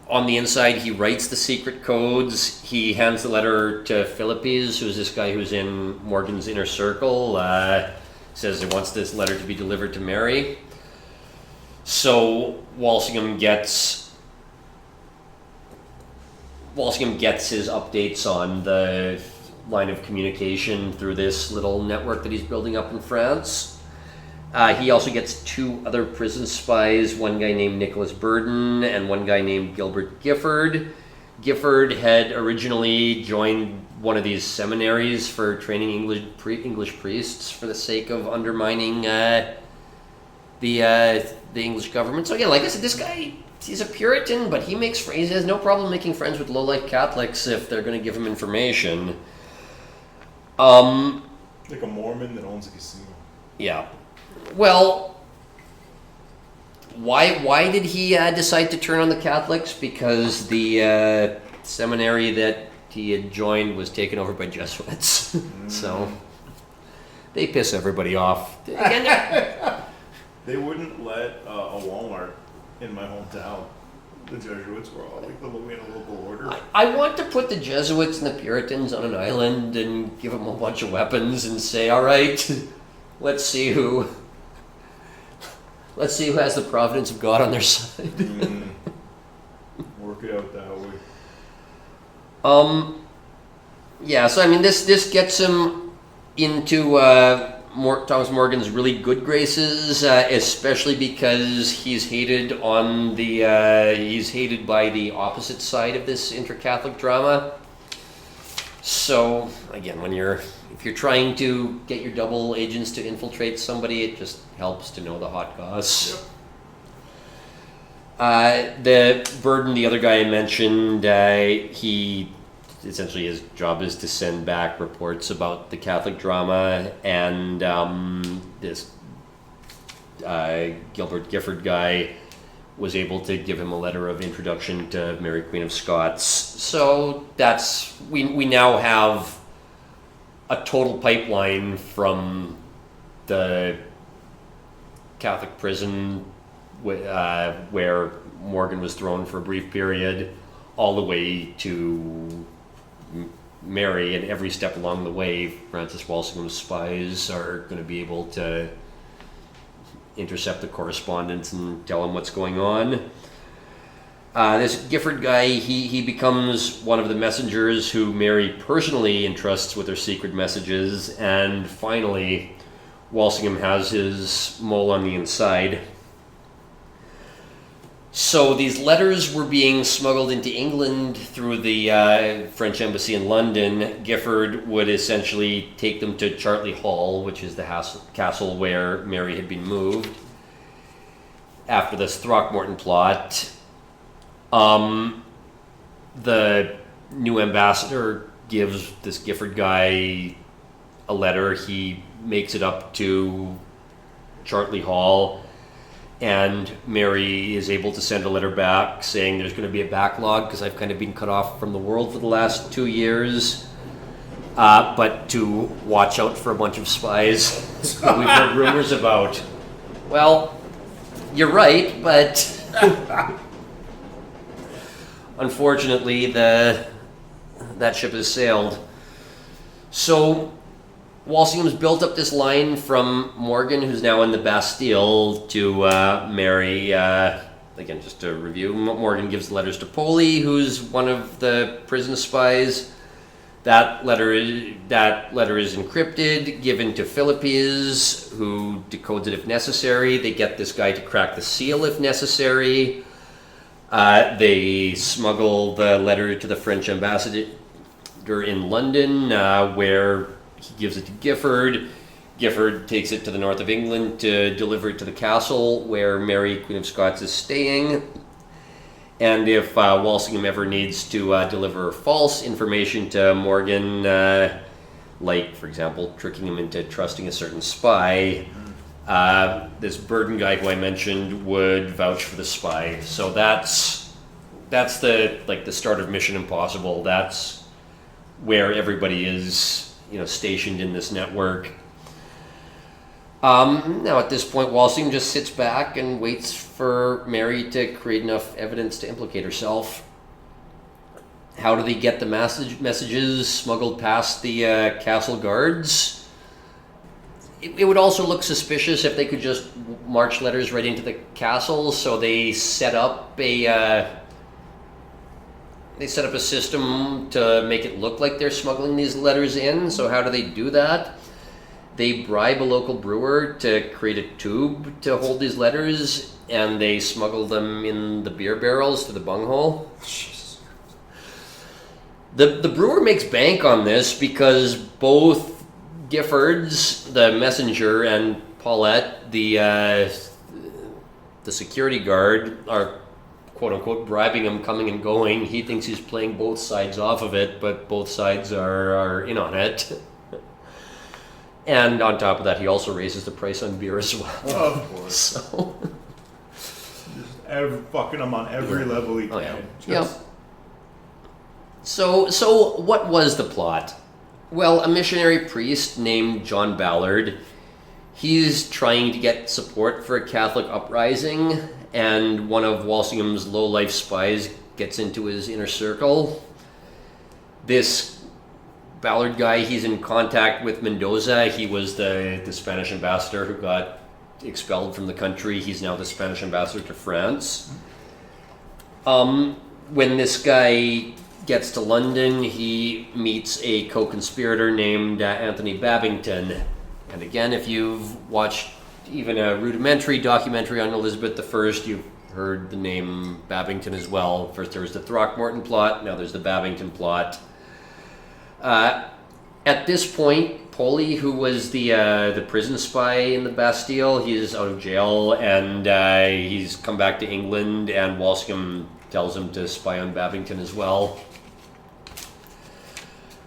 on the inside, he writes the secret codes. He hands the letter to Philippes, who's this guy who's in Morgan's inner circle. Says he wants this letter to be delivered to Mary. So Walsingham gets his updates on the line of communication through this little network that he's building up in France. He also gets two other prison spies, one guy named Nicholas Burden and one guy named Gilbert Gifford. Gifford had originally joined one of these seminaries for training English priests for the sake of undermining the English government. So again, like I said, this guy, he's a Puritan, but he has no problem making friends with low-life Catholics if they're going to give him information. like a Mormon that owns a casino. Yeah. Well, why did he decide to turn on the Catholics? Because the seminary that he had joined was taken over by Jesuits. So they piss everybody off. They wouldn't let a Walmart in my hometown. The Jesuits were all like we had a local order. I want to put the Jesuits and the Puritans on an island and give them a bunch of weapons and say, all right, let's see who has the providence of God on their side. Work it out that way. Yeah, so I mean, this gets him into Thomas Morgan's really good graces, especially because he's hated by the opposite side of this inter-Catholic drama. So again, if you're trying to get your double agents to infiltrate somebody, it just helps to know the hot goss. Yep. The Burden, the other guy I mentioned, he essentially his job is to send back reports about the Catholic drama, and this Gilbert Gifford guy was able to give him a letter of introduction to Mary Queen of Scots. So we now have a total pipeline from the Catholic prison where Morgan was thrown for a brief period, all the way to Mary, and every step along the way, Francis Walsingham's spies are going to be able to intercept the correspondence and tell him what's going on. This Gifford guy, he becomes one of the messengers who Mary personally entrusts with her secret messages, and finally, Walsingham has his mole on the inside. So these letters were being smuggled into England through the French embassy in London. Gifford would essentially take them to Chartley Hall, which is the castle where Mary had been moved after this Throckmorton plot. The new ambassador gives this Gifford guy a letter. He makes it up to Chartley Hall, and Mary is able to send a letter back saying there's going to be a backlog because I've kind of been cut off from the world for the last 2 years, but to watch out for a bunch of spies who we've heard rumors about. Well, you're right, but unfortunately, that ship has sailed. So Walsingham's built up this line from Morgan, who's now in the Bastille, to Mary. Again, just to review, Morgan gives the letters to Polly, who's one of the prison spies. That letter is encrypted, given to Philippes, who decodes it if necessary. They get this guy to crack the seal if necessary. They smuggle the letter to the French ambassador in London, where he gives it to Gifford. Gifford takes it to the north of England to deliver it to the castle where Mary, Queen of Scots, is staying. And if Walsingham ever needs to deliver false information to Morgan, like, for example, tricking him into trusting a certain spy, this Burden guy who I mentioned would vouch for the spy. So that's the start of Mission Impossible. That's where everybody is, stationed in this network. Now at this point, Walsingham just sits back and waits for Mary to create enough evidence to implicate herself. How do they get the messages smuggled past the castle guards? It would also look suspicious if they could just march letters right into the castle, so they set up a system to make it look like they're smuggling these letters in. So how do they do that? They bribe a local brewer to create a tube to hold these letters, and they smuggle them in the beer barrels to the bunghole. The brewer makes bank on this because both Giffords, the messenger, and Paulette, the security guard, are quote-unquote bribing him, coming and going. He thinks he's playing both sides off of it, but both sides are in on it. And on top of that, he also raises the price on beer as well. Of course. So, just fucking him on every level he can. Oh, yeah. So what was the plot? Well, a missionary priest named John Ballard, he's trying to get support for a Catholic uprising, and one of Walsingham's low-life spies gets into his inner circle. This Ballard guy, he's in contact with Mendoza. He was the Spanish ambassador who got expelled from the country. He's now the Spanish ambassador to France. When this guy gets to London, he meets a co-conspirator named Anthony Babington. And again, if you've watched even a rudimentary documentary on Elizabeth I, you've heard the name Babington as well. First there was the Throckmorton plot, now there's the Babington plot. At this point, Polly, who was the prison spy in the Bastille, he's out of jail, and he's come back to England, and Walsingham tells him to spy on Babington as well.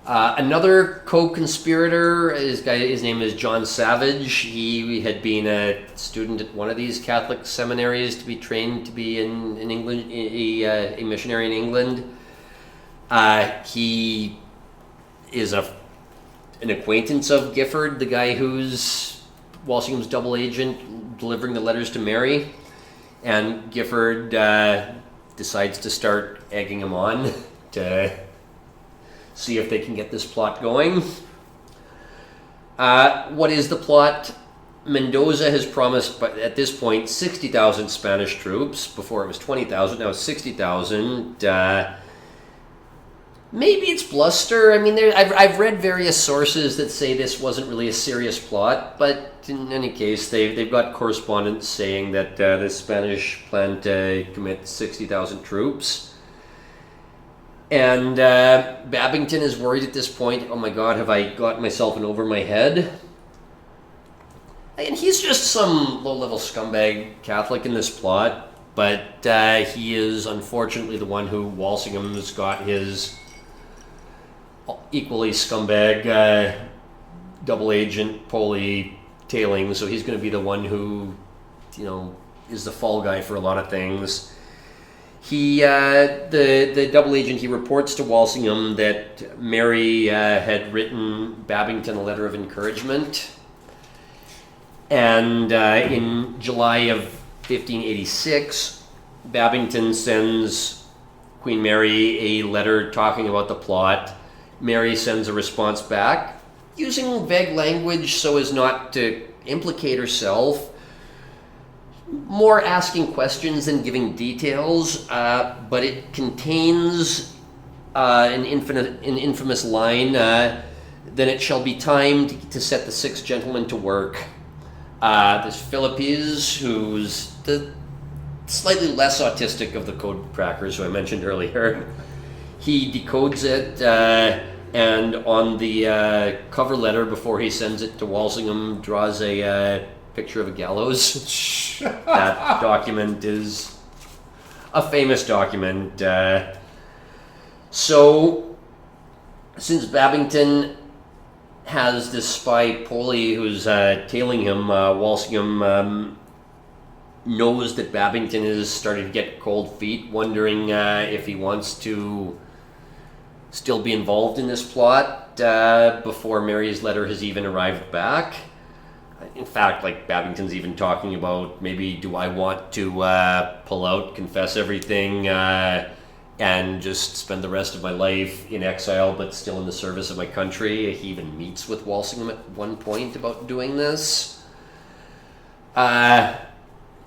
Another co-conspirator, his name is John Savage. He had been a student at one of these Catholic seminaries to be trained to be in England, a missionary in England. He is an acquaintance of Gifford, the guy who's Walsingham's double agent delivering the letters to Mary. And Gifford decides to start egging him on to see if they can get this plot going. What is the plot? Mendoza has promised, but at this point, 60,000 Spanish troops. Before it was 20,000, now it's 60,000. Maybe it's bluster. I mean, I've read various sources that say this wasn't really a serious plot, but in any case, they've got correspondence saying that the Spanish plan to commit 60,000 troops. And Babington is worried at this point, oh my god, have I got myself in over my head? And he's just some low-level scumbag Catholic in this plot, but he is unfortunately the one who Walsingham's got his equally scumbag double agent Polly tailing, so he's going to be the one who, is the fall guy for a lot of things. He, the double agent, he reports to Walsingham that Mary had written Babington a letter of encouragement, and in July of 1586, Babington sends Queen Mary a letter talking about the plot. Mary sends a response back using vague language so as not to implicate herself, more asking questions than giving details, but it contains an infamous line, then it shall be time to set the 6 gentlemen to work. This Philippes, who's the slightly less autistic of the code crackers who I mentioned earlier, he decodes it, and on the cover letter before he sends it to Walsingham draws a picture of a gallows. That document is a famous document. So, since Babington has this spy Polly who's tailing him, Walsingham knows that Babington is starting to get cold feet, wondering if he wants to still be involved in this plot before Mary's letter has even arrived back. In fact, like, Babington's even talking about, maybe do I want to pull out, confess everything, and just spend the rest of my life in exile but still in the service of my country. He even meets with Walsingham at one point about doing this.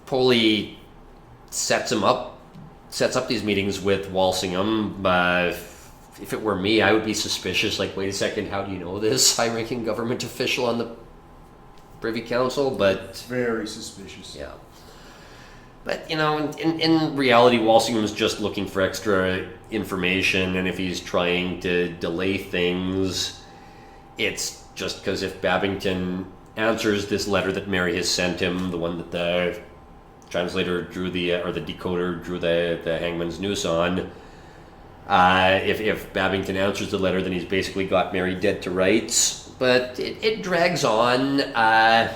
Polly sets up these meetings with Walsingham. If it were me, I would be suspicious, like, wait a second, how do you know this high-ranking government official on the Privy Council? But It's very suspicious. yeah. But, you know, in reality, Walsingham's just looking for extra information, and if he's trying to delay things, it's just because if Babington answers this letter that Mary has sent him, the one that the translator drew or the decoder drew the hangman's noose on, if Babington answers the letter, then he's basically got Mary dead to rights. But it drags on, and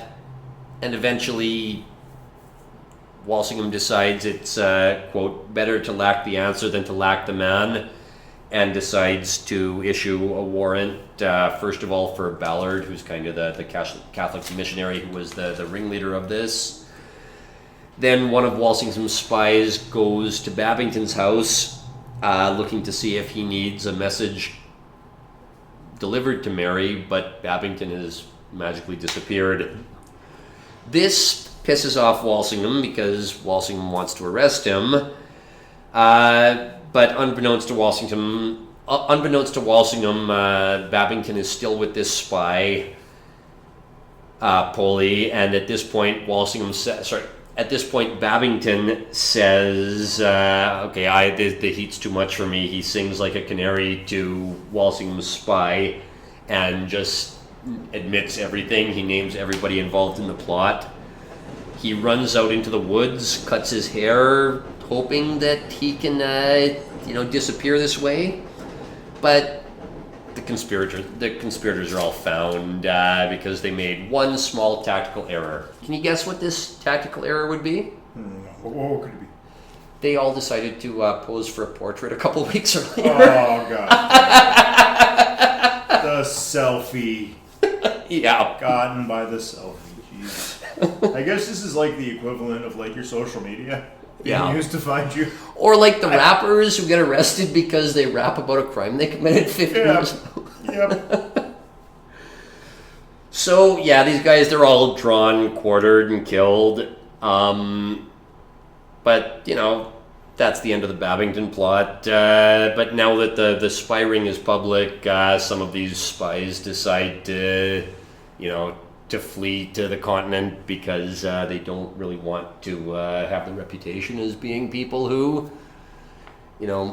eventually Walsingham decides it's, quote, better to lack the answer than to lack the man, and decides to issue a warrant, first of all for Ballard, who's kind of the Catholic missionary who was the ringleader of this. Then one of Walsingham's spies goes to Babington's house, looking to see if he needs a message delivered to Mary, but Babington has magically disappeared. This pisses off Walsingham because Walsingham wants to arrest him, but unbeknownst to Walsingham, Babington is still with this spy, Polly, and at this point, Babington says, okay, the heat's too much for me. He sings like a canary to Walsingham's spy and just admits everything. He names everybody involved in the plot. He runs out into the woods, cuts his hair, hoping that he can, disappear this way. But the conspirators are all found because they made one small tactical error. Can you guess what this tactical error would be? What could it be? They all decided to pose for a portrait a couple weeks earlier. Oh, God. The selfie. Yeah. Gotten by the selfie. Jesus. I guess this is like the equivalent of like your social media being used to find you. Or like the rappers who get arrested because they rap about a crime they committed 50 years ago. Yep. So, yeah, these guys, they're all drawn, quartered, and killed. But, that's the end of the Babington plot. But now that the spy ring is public, some of these spies decide to, to flee to the continent because they don't really want to have the reputation as being people who,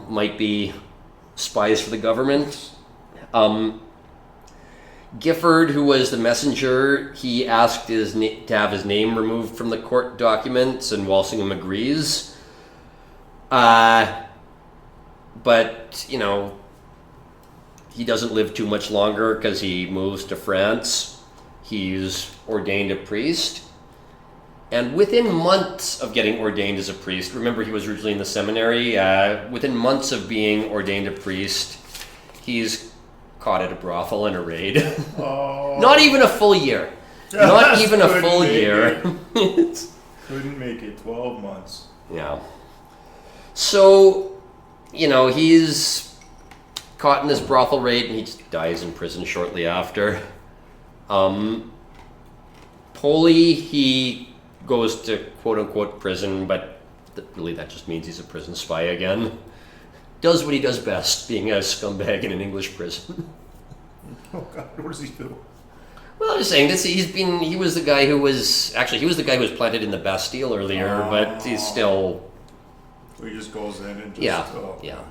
might be spies for the government. Gifford, who was the messenger, he asked to have his name removed from the court documents, and Walsingham agrees. But, he doesn't live too much longer because he moves to France. He's ordained a priest. And within months of getting ordained as a priest, remember he was originally in the seminary, within months of being ordained a priest, he's caught at a brothel in a raid. Oh. Not even a full year. Not even a full year. Couldn't make it 12 months. Yeah. So, he's caught in this brothel raid and he just dies in prison shortly after. Polly, he goes to quote-unquote prison, but really that just means he's a prison spy again. Does what he does best, being a scumbag in an English prison. Oh God, what does he do? Well, I'm just saying, he was the guy who was planted in the Bastille earlier, but he's still... So he just goes in and just... Yeah.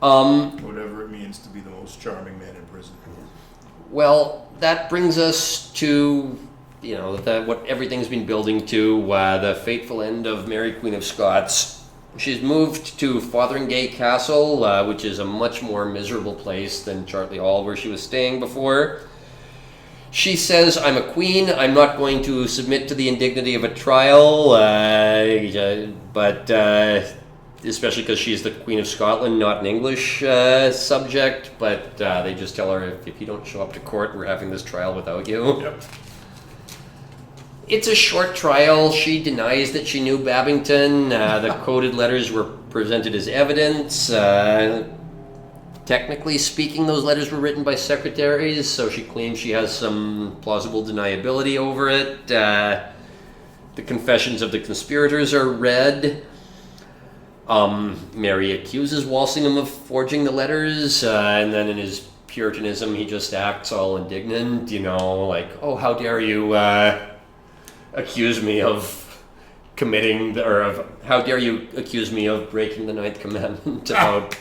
Whatever it means to be the most charming man in prison. Well, that brings us to, what everything's been building to, the fateful end of Mary, Queen of Scots. She's moved to Fotheringay Castle, which is a much more miserable place than Chartley Hall, where she was staying before. She says, I'm a queen, I'm not going to submit to the indignity of a trial, but especially because she's the Queen of Scotland, not an English subject, but they just tell her, if you don't show up to court, we're having this trial without you. Yep. It's a short trial. She denies that she knew Babington. The coded letters were presented as evidence. Technically speaking, those letters were written by secretaries, so she claims she has some plausible deniability over it. The confessions of the conspirators are read. Mary accuses Walsingham of forging the letters, and then in his Puritanism, he just acts all indignant, like, oh, how dare you accuse me of committing, how dare you accuse me of breaking the Ninth Commandment about,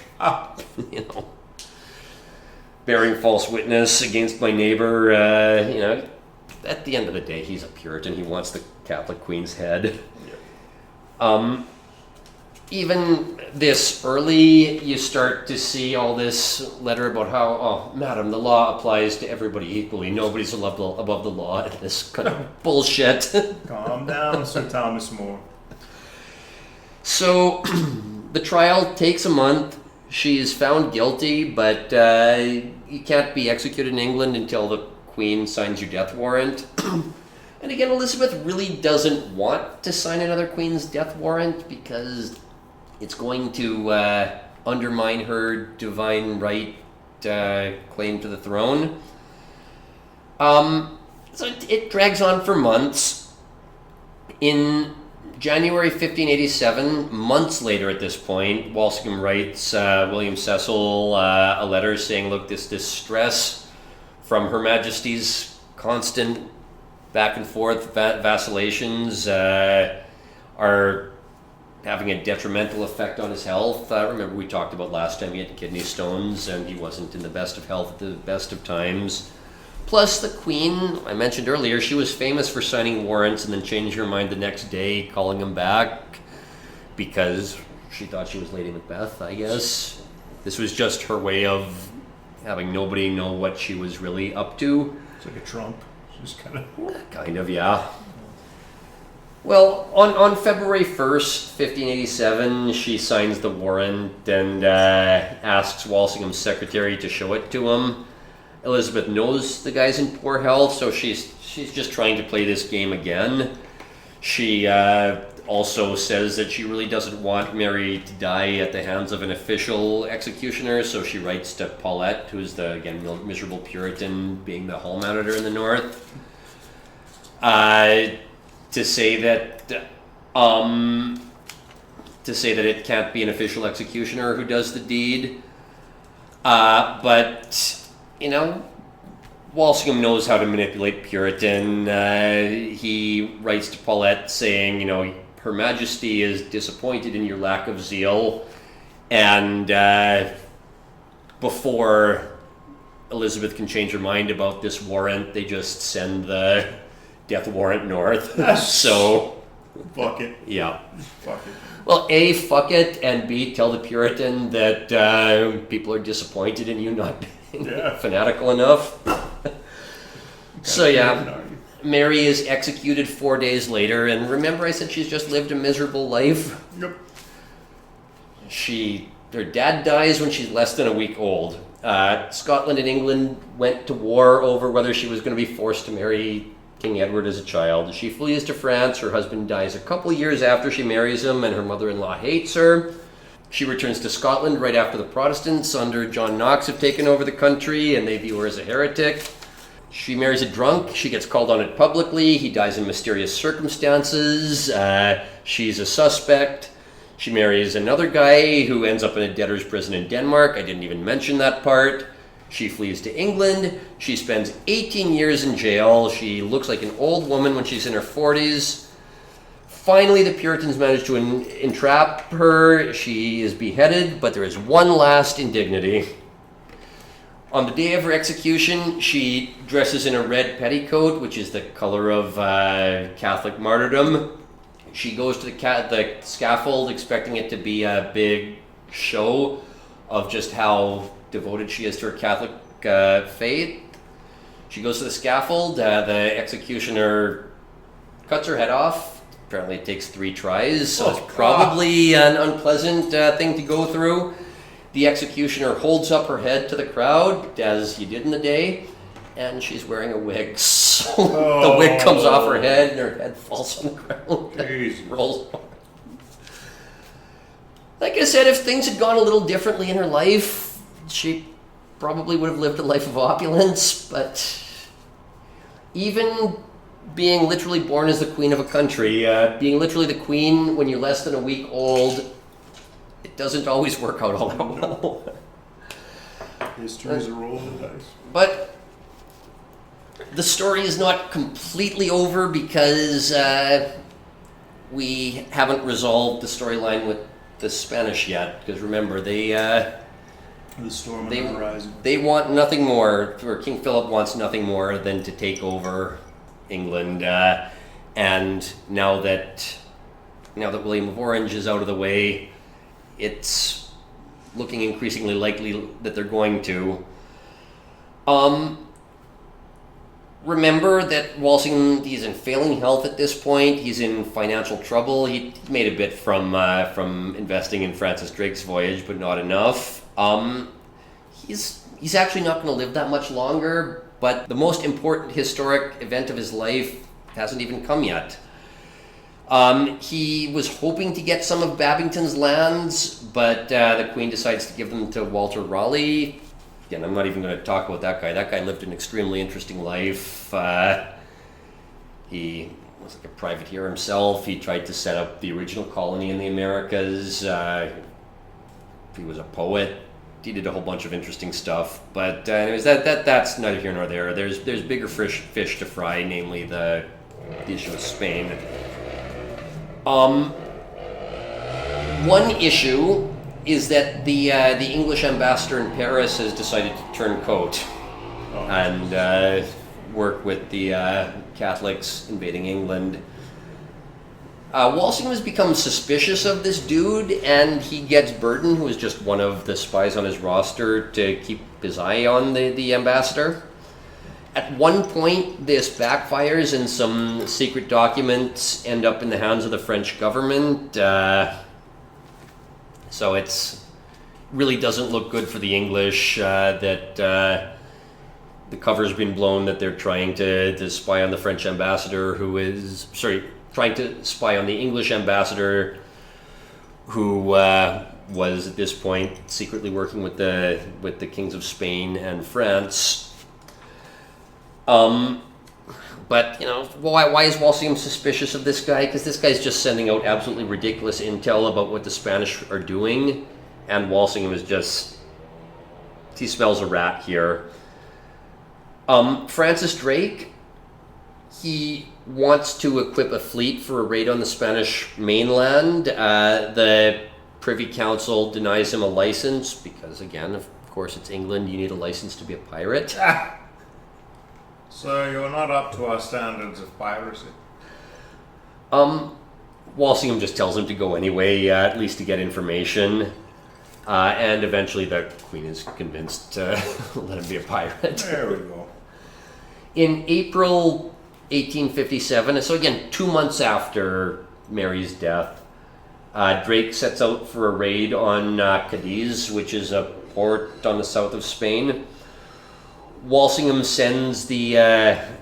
bearing false witness against my neighbor. At the end of the day, he's a Puritan. He wants the Catholic Queen's head. Even this early, you start to see all this letter about how, oh, madam, the law applies to everybody equally. Nobody's above the law. And this kind of bullshit. Calm down, Sir Thomas More. So, the trial takes a month. She is found guilty, but you can't be executed in England until the Queen signs your death warrant. And again, Elizabeth really doesn't want to sign another Queen's death warrant because it's going to undermine her divine right claim to the throne. So it drags on for months. In January 1587, months later at this point, Walsingham writes William Cecil a letter saying, look, this distress from Her Majesty's constant back and forth vacillations are having a detrimental effect on his health. Remember we talked about last time he had kidney stones and he wasn't in the best of health at the best of times. Plus the Queen, I mentioned earlier, she was famous for signing warrants and then changing her mind the next day, calling them back because she thought she was Lady Macbeth, I guess. This was just her way of having nobody know what she was really up to. It's like a Trump. Just kind of, yeah. Well, on February 1st, 1587, she signs the warrant and asks Walsingham's secretary to show it to him. Elizabeth knows the guy's in poor health, so she's just trying to play this game again. She also says that she really doesn't want Mary to die at the hands of an official executioner, so she writes to Paulette, who's the, again, miserable Puritan, being the hall monitor in the north, to say that it can't be an official executioner who does the deed. But Walsingham knows how to manipulate Puritan. He writes to Paulette saying, Her Majesty is disappointed in your lack of zeal, and before Elizabeth can change her mind about this warrant, they just send the death warrant north. So, fuck it. Yeah. Fuck it. Well, A, fuck it, and B, tell the Puritan that people are disappointed in you not being fanatical enough. So yeah, Mary is executed 4 days later, and remember I said she's just lived a miserable life? Yep. Her dad dies when she's less than a week old. Scotland and England went to war over whether she was going to be forced to marry King Edward as a child. She flees to France. Her husband dies a couple years after she marries him, and her mother-in-law hates her. She returns to Scotland right after the Protestants under John Knox have taken over the country, and they view her as a heretic. She marries a drunk. She gets called on it publicly. He dies in mysterious circumstances. She's a suspect. She marries another guy who ends up in a debtor's prison in Denmark. I didn't even mention that part. She flees to England. She spends 18 years in jail. She looks like an old woman when she's in her 40s. Finally, the Puritans manage to entrap her. She is beheaded, but there is one last indignity. On the day of her execution, she dresses in a red petticoat, which is the color of Catholic martyrdom. She goes to the scaffold expecting it to be a big show of just how devoted she is to her Catholic faith. She goes to the scaffold. The executioner cuts her head off. Apparently it takes 3 tries, so it's probably an unpleasant thing to go through. The executioner holds up her head to the crowd, as he did in the day, and she's wearing a wig. So the wig comes off her head, and her head falls on the ground. Rolls. Like I said, if things had gone a little differently in her life, she probably would have lived a life of opulence, but even being literally born as the queen of a country, being literally the queen when you're less than a week old, it doesn't always work out all that well. History is a roll of the dice. But the story is not completely over because we haven't resolved the storyline with the Spanish yet. Because remember, The storm on the horizon. they want nothing more, or King Philip wants nothing more than to take over England. And now that William of Orange is out of the way, it's looking increasingly likely that they're going to. Remember that Walsingham, he's in failing health at this point. He's in financial trouble. He made a bit from investing in Francis Drake's voyage, but not enough. He's actually not going to live that much longer, but the most important historic event of his life hasn't even come yet. He was hoping to get some of Babington's lands, but the Queen decides to give them to Walter Raleigh. Again, I'm not even going to talk about that guy. That guy lived an extremely interesting life. He was like a privateer himself. He tried to set up the original colony in the Americas. He was a poet. He did a whole bunch of interesting stuff. But anyways, that's neither here nor there. There's bigger fish to fry, namely the issue of Spain. One issue is that the English ambassador in Paris has decided to turn coat and work with the Catholics invading England. Walsingham has become suspicious of this dude, and he gets Burton, who is just one of the spies on his roster, to keep his eye on the ambassador. At one point, this backfires, and some secret documents end up in the hands of the French government. So it's really doesn't look good for the English that the cover's been blown that they're trying to spy on the French ambassador, trying to spy on the English ambassador, who was at this point secretly working with the kings of Spain and France. But why is Walsingham suspicious of this guy? Because this guy's just sending out absolutely ridiculous intel about what the Spanish are doing, and Walsingham is he smells a rat here. Francis Drake, he wants to equip a fleet for a raid on the Spanish mainland. The Privy Council denies him a license because, again, of course, it's England. You need a license to be a pirate. So you're not up to our standards of piracy? Walsingham just tells him to go anyway, at least to get information. And eventually the Queen is convinced to let him be a pirate. There we go. In April 1857, so again, 2 months after Mary's death, Drake sets out for a raid on Cadiz, which is a port on the south of Spain. Walsingham sends the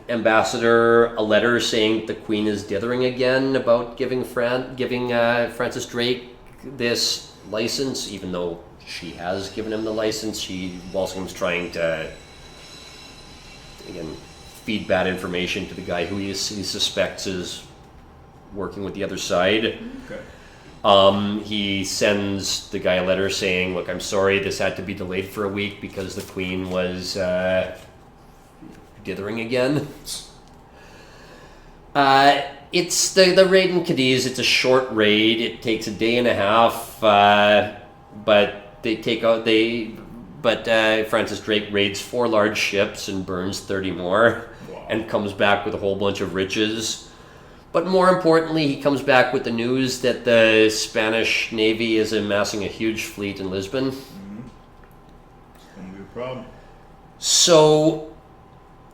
ambassador a letter saying the Queen is dithering again about giving Francis Drake this license, even though she has given him the license. Walsingham's trying to, again, feed bad information to the guy who he suspects is working with the other side. Okay. He sends the guy a letter saying, look, I'm sorry, this had to be delayed for a week because the Queen was dithering again. It's the raid in Cadiz. It's a short raid. It takes a day and a half, but Francis Drake raids 4 large ships and burns 30 more, and comes back with a whole bunch of riches. But more importantly, he comes back with the news that the Spanish Navy is amassing a huge fleet in Lisbon. Mm-hmm. It's going to be a problem. So,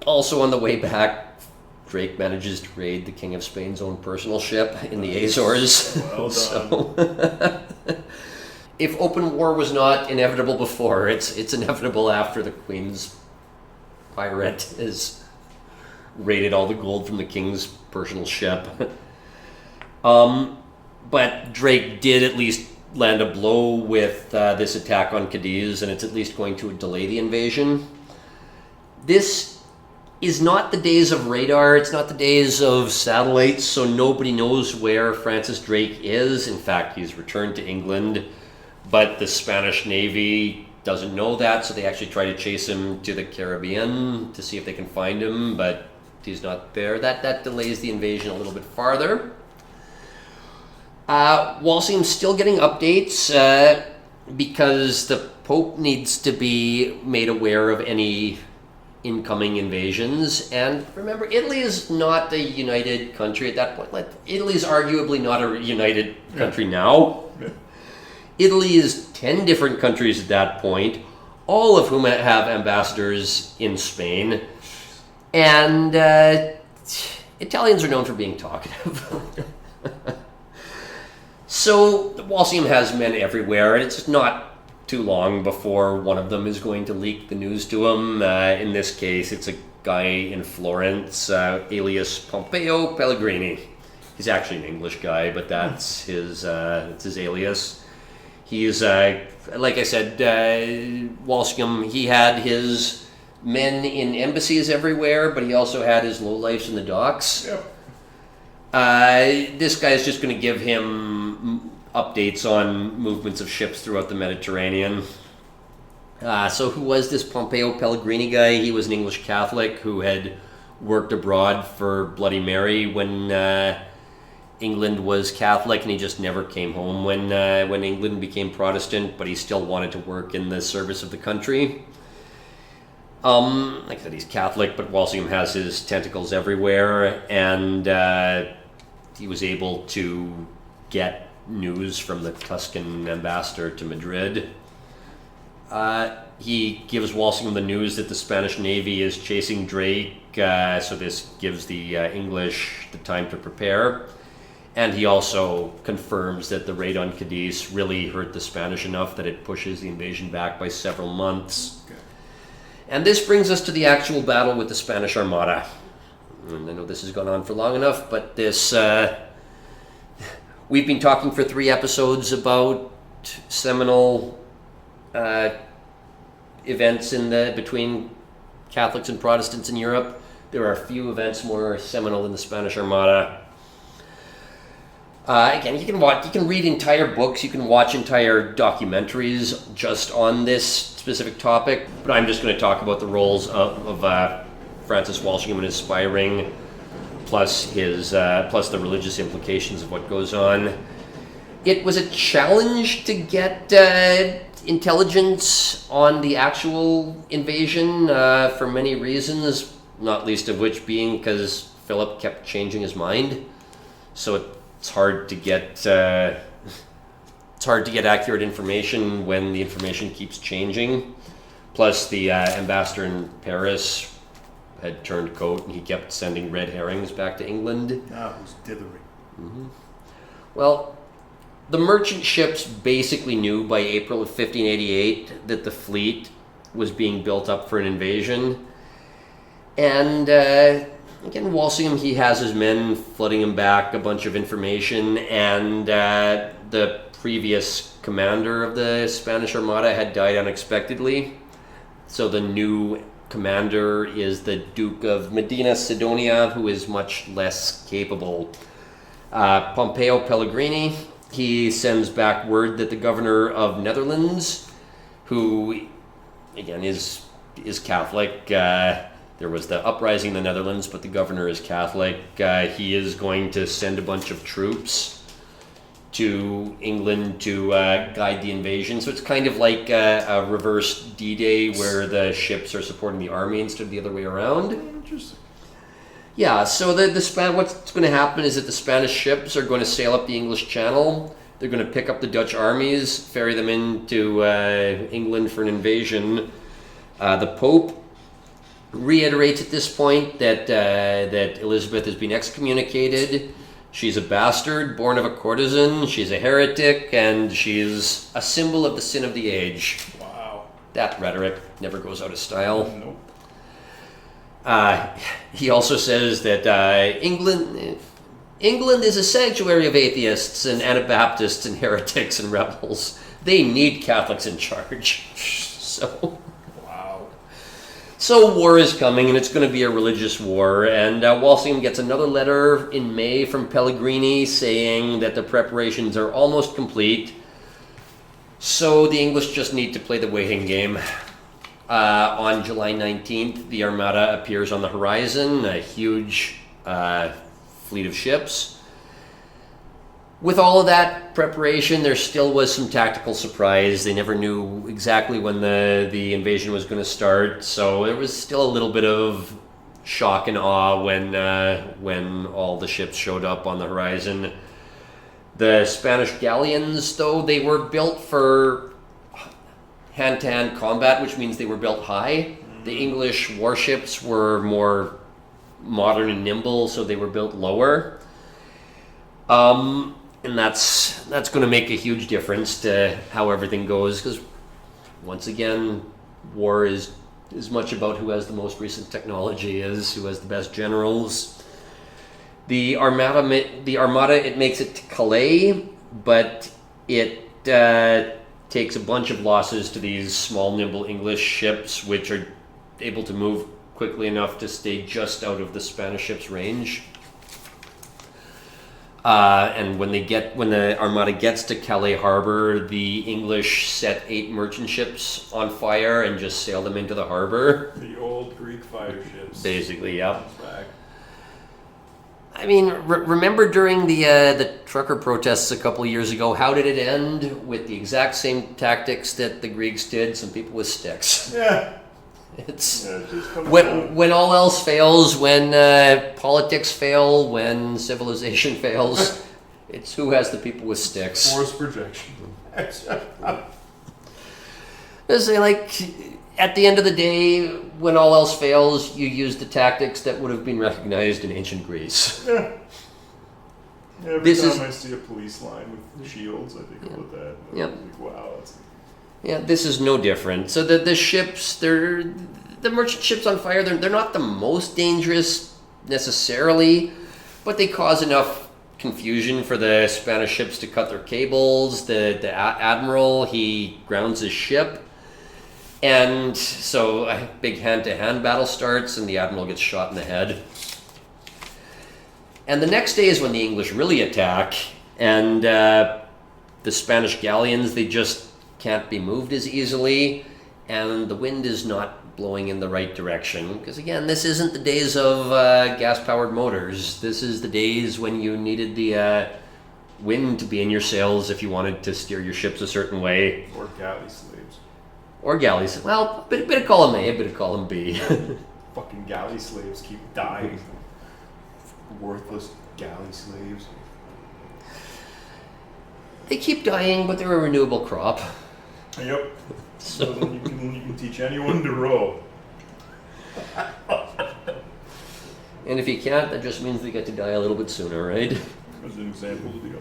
also on the way back, Drake manages to raid the King of Spain's own personal ship in the Azores. Well done. So, if open war was not inevitable before, it's inevitable after the Queen's pirate has raided all the gold from the King's personal ship. But Drake did at least land a blow with this attack on Cadiz, and it's at least going to delay the invasion. This is not the days of radar, it's not the days of satellites, so nobody knows where Francis Drake is. In fact, he's returned to England, but the Spanish Navy doesn't know that, so they actually try to chase him to the Caribbean to see if they can find him, but he's not there. That delays the invasion a little bit farther. Walsingham's still getting updates because the Pope needs to be made aware of any incoming invasions. And remember, Italy is not a united country at that point. Like, Italy is arguably not a united country now. Yeah. Italy is 10 different countries at that point, all of whom have ambassadors in Spain. And Italians are known for being talkative. So Walsingham has men everywhere, and it's not too long before one of them is going to leak the news to him. In this case, it's a guy in Florence, alias Pompeo Pellegrini. He's actually an English guy, but that's his alias. He's, like I said, Walsingham, he had his men in embassies everywhere, but he also had his lowlifes in the docks. Yep. This guy is just going to give him updates on movements of ships throughout the Mediterranean. So who was this Pompeo Pellegrini guy? He was an English Catholic who had worked abroad for Bloody Mary when England was Catholic, and he just never came home when England became Protestant, but he still wanted to work in the service of the country. Like I said, he's Catholic, but Walsingham has his tentacles everywhere, and he was able to get news from the Tuscan ambassador to Madrid. He gives Walsingham the news that the Spanish Navy is chasing Drake, so this gives the English the time to prepare. And he also confirms that the raid on Cadiz really hurt the Spanish enough that it pushes the invasion back by several months. Okay. And this brings us to the actual battle with the Spanish Armada. And I know this has gone on for long enough, but this... we've been talking for 3 episodes about seminal events between Catholics and Protestants in Europe. There are a few events more seminal than the Spanish Armada. Again, you can read entire books, you can watch entire documentaries just on this specific topic, but I'm just going to talk about the roles of Francis Walsingham and his spy ring, plus the religious implications of what goes on. It was a challenge to get intelligence on the actual invasion for many reasons, not least of which being because Philip kept changing his mind. So it's hard to get accurate information when the information keeps changing. Plus, the ambassador in Paris had turned coat, and he kept sending red herrings back to England. Who's dithering? Mm-hmm. Well, the merchant ships basically knew by April of 1588 that the fleet was being built up for an invasion. And again, Walsingham, he has his men flooding him back a bunch of information, and the previous commander of the Spanish Armada had died unexpectedly. So the new commander is the Duke of Medina Sidonia, who is much less capable. Pompeo Pellegrini, he sends back word that the governor of Netherlands, who again is Catholic, there was the uprising in the Netherlands, but the governor is Catholic. He is going to send a bunch of troops to England to guide the invasion. So it's kind of like a reverse D-Day where the ships are supporting the army instead of the other way around. Interesting. Yeah, so what's going to happen is that the Spanish ships are going to sail up the English Channel. They're going to pick up the Dutch armies, ferry them into England for an invasion. The Pope reiterates at this point that Elizabeth has been excommunicated. She's a bastard, born of a courtesan, she's a heretic, and she's a symbol of the sin of the age. Wow. That rhetoric never goes out of style. Nope. He also says that England is a sanctuary of atheists and Anabaptists and heretics and rebels. They need Catholics in charge. So war is coming, and it's going to be a religious war. And Walsingham gets another letter in May from Pellegrini saying that the preparations are almost complete. So the English just need to play the waiting game. On July 19th, the Armada appears on the horizon, a huge fleet of ships. With all of that preparation, there still was some tactical surprise. They never knew exactly when the invasion was going to start, so there was still a little bit of shock and awe when all the ships showed up on the horizon. The Spanish galleons, though, they were built for hand-to-hand combat, which means they were built high. The English warships were more modern and nimble, so they were built lower. And that's going to make a huge difference to how everything goes, because once again, war is as much about who has the most recent technology as who has the best generals. The Armada it makes it to Calais, but it takes a bunch of losses to these small, nimble English ships, which are able to move quickly enough to stay just out of the Spanish ships' range. And when the Armada gets to Calais harbor, the English set 8 merchant ships on fire and just sail them into the harbor. The old Greek fire ships. Basically, yeah. Back. I mean, remember during the trucker protests a couple of years ago, how did it end? With the exact same tactics that the Greeks did, some people with sticks. Yeah. It's when all else fails, when politics fail, when civilization fails, it's who has the people with sticks. Force projection. Say, like, at the end of the day, when all else fails, you use the tactics that would have been recognized in ancient Greece. Yeah. Every time I see a police line with shields, I think about that. Yep. Like, wow, that's... Yeah, this is no different. So the ships, the merchant ships on fire, they're not the most dangerous necessarily, but they cause enough confusion for the Spanish ships to cut their cables. The admiral, he grounds his ship, and so a big hand-to-hand battle starts, and the admiral gets shot in the head. And the next day is when the English really attack, and the Spanish galleons, they just can't be moved as easily, and the wind is not blowing in the right direction, because again, this isn't the days of gas-powered motors. This is the days when you needed the wind to be in your sails if you wanted to steer your ships a certain way. Or galley slaves. Or galleys. Well, bit of column A, a bit of column B. Fucking galley slaves keep dying. Worthless galley slaves. They keep dying, but they're a renewable crop. Yep. So then you can teach anyone to row. And if you can't, that just means they get to die a little bit sooner, right? As an example of the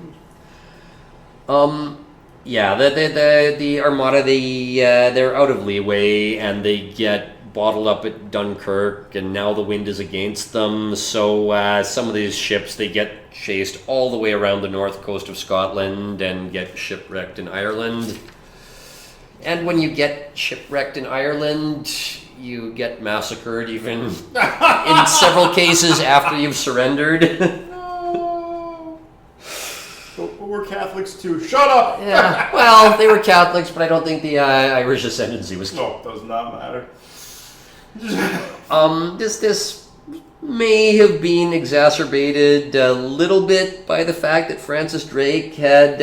others. Yeah, the Armada, they're out of leeway, and they get bottled up at Dunkirk, and now the wind is against them. So some of these ships, they get chased all the way around the north coast of Scotland and get shipwrecked in Ireland. And when you get shipwrecked in Ireland, you get massacred even in several cases after you've surrendered. No. But we're Catholics too. Shut up! Yeah, well, they were Catholics, but I don't think the Irish ascendancy was. No, does not matter. This may have been exacerbated a little bit by the fact that Francis Drake had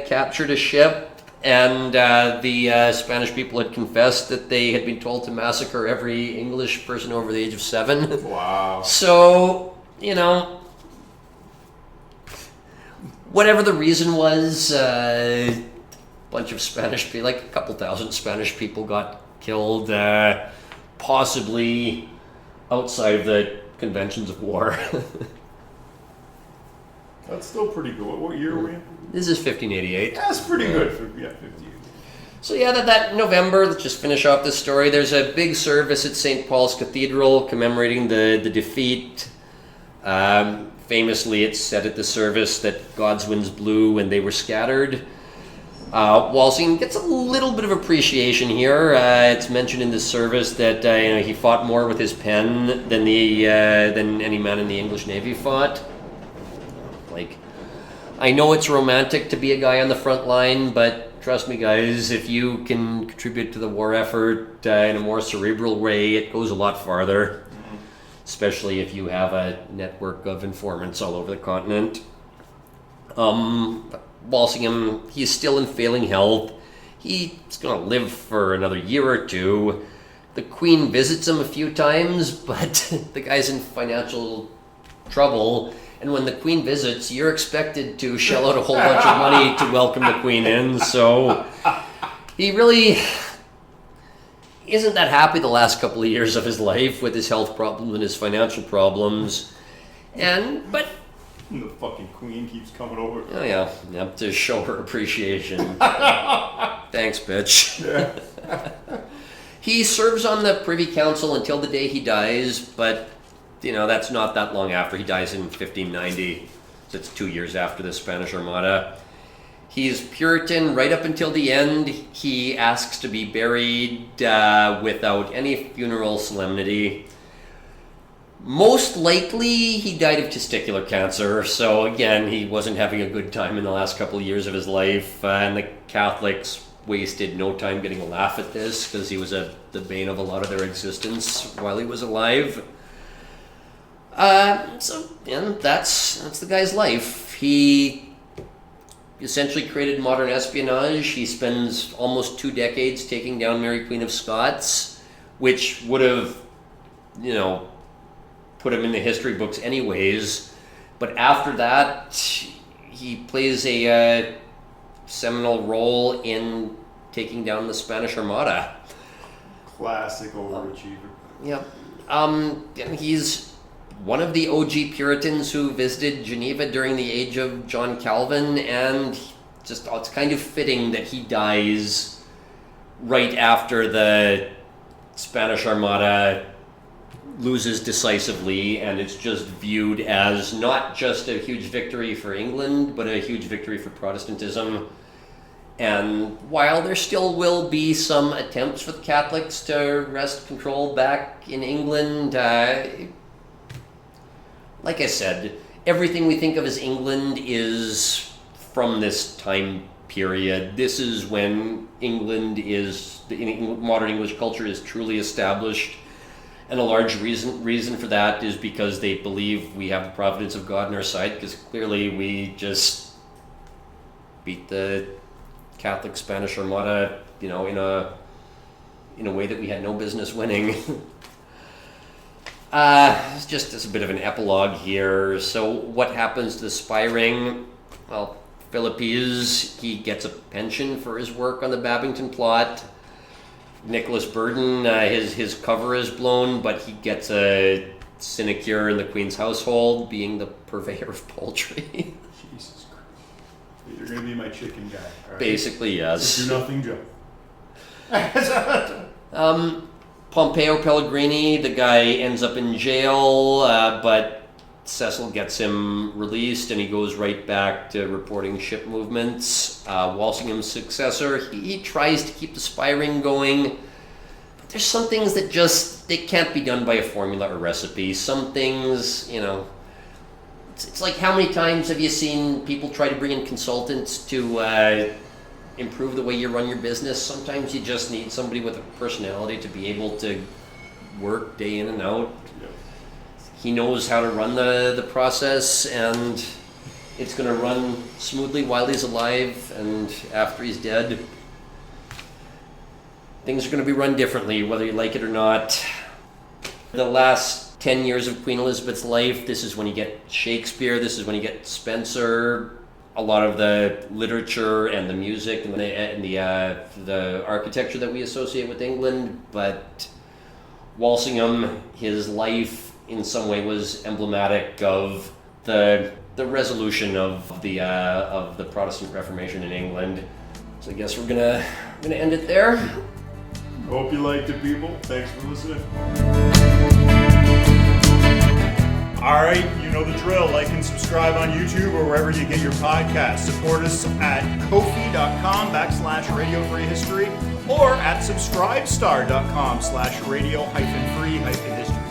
captured a ship, and the Spanish people had confessed that they had been told to massacre every English person over the age of 7. Wow. So, whatever the reason was, a bunch of Spanish people, like a couple thousand Spanish people got killed, possibly outside of the conventions of war. That's still pretty good. What year were we in? This is 1588. That's pretty good for 58. So yeah, that November, let's just finish off this story. There's a big service at St. Paul's Cathedral commemorating the defeat. Famously, it's said at the service that God's winds blew and they were scattered. Walsingham gets a little bit of appreciation here. It's mentioned in this service that he fought more with his pen than any man in the English Navy fought. I know it's romantic to be a guy on the front line, but trust me, guys, if you can contribute to the war effort in a more cerebral way, it goes a lot farther. Mm-hmm. Especially if you have a network of informants all over the continent. Walsingham, he's still in failing health. He's going to live for another year or two. The Queen visits him a few times, but the guy's in financial trouble. And when the Queen visits, you're expected to shell out a whole bunch of money to welcome the Queen in. So he really isn't that happy the last couple of years of his life with his health problems and his financial problems. But the fucking Queen keeps coming over. Oh yeah, to show her appreciation. Thanks, bitch. Yeah. He serves on the Privy Council until the day he dies, but that's not that long after. He dies in 1590, so it's 2 years after the Spanish Armada. He's Puritan right up until the end. He asks to be buried without any funeral solemnity. Most likely, he died of testicular cancer, so again, he wasn't having a good time in the last couple of years of his life, and the Catholics wasted no time getting a laugh at this, because he was the bane of a lot of their existence while he was alive. That's the guy's life. He essentially created modern espionage. He spends almost 2 decades taking down Mary Queen of Scots, which would have, put him in the history books anyways. But after that, he plays a seminal role in taking down the Spanish Armada. Classic overachiever. Yep. And he's one of the OG Puritans who visited Geneva during the age of John Calvin, and it's kind of fitting that he dies right after the Spanish Armada loses decisively, and it's just viewed as not just a huge victory for England, but a huge victory for Protestantism. And while there still will be some attempts for the Catholics to wrest control back in England, like I said, everything we think of as England is from this time period. This is when modern English culture is truly established. And a large reason for that is because they believe we have the providence of God on our side, because clearly we just beat the Catholic Spanish Armada, in a way that we had no business winning. It's just as a bit of an epilogue here. So what happens to the spy ring? Well, Philippes, he gets a pension for his work on the Babington plot. Nicholas Burden, his cover is blown, but he gets a sinecure in the Queen's household, being the purveyor of poultry. Jesus Christ. You're going to be my chicken guy. Right? Basically, yes. Do nothing, Joe. Pompeo Pellegrini, the guy ends up in jail, but Cecil gets him released and he goes right back to reporting ship movements. Walsingham's successor, he tries to keep the spy ring going. But there's some things that they can't be done by a formula or recipe. Some things, it's like how many times have you seen people try to bring in consultants to improve the way you run your business? Sometimes you just need somebody with a personality to be able to work day in and out. Yep. He knows how to run the process, and it's going to run smoothly while he's alive, and after he's dead, things are going to be run differently, whether you like it or not. The last 10 years of Queen Elizabeth's life, this is when you get Shakespeare, this is when you get Spenser. A lot of the literature and the music and the architecture that we associate with England, but Walsingham, his life in some way was emblematic of the resolution of the Protestant Reformation in England. So I guess we're gonna end it there. Hope you liked it, people. Thanks for listening. Alright, you know the drill. Like and subscribe on YouTube or wherever you get your podcasts. Support us at kofi.com/Radio Free History or at subscribestar.com/radio-free-history.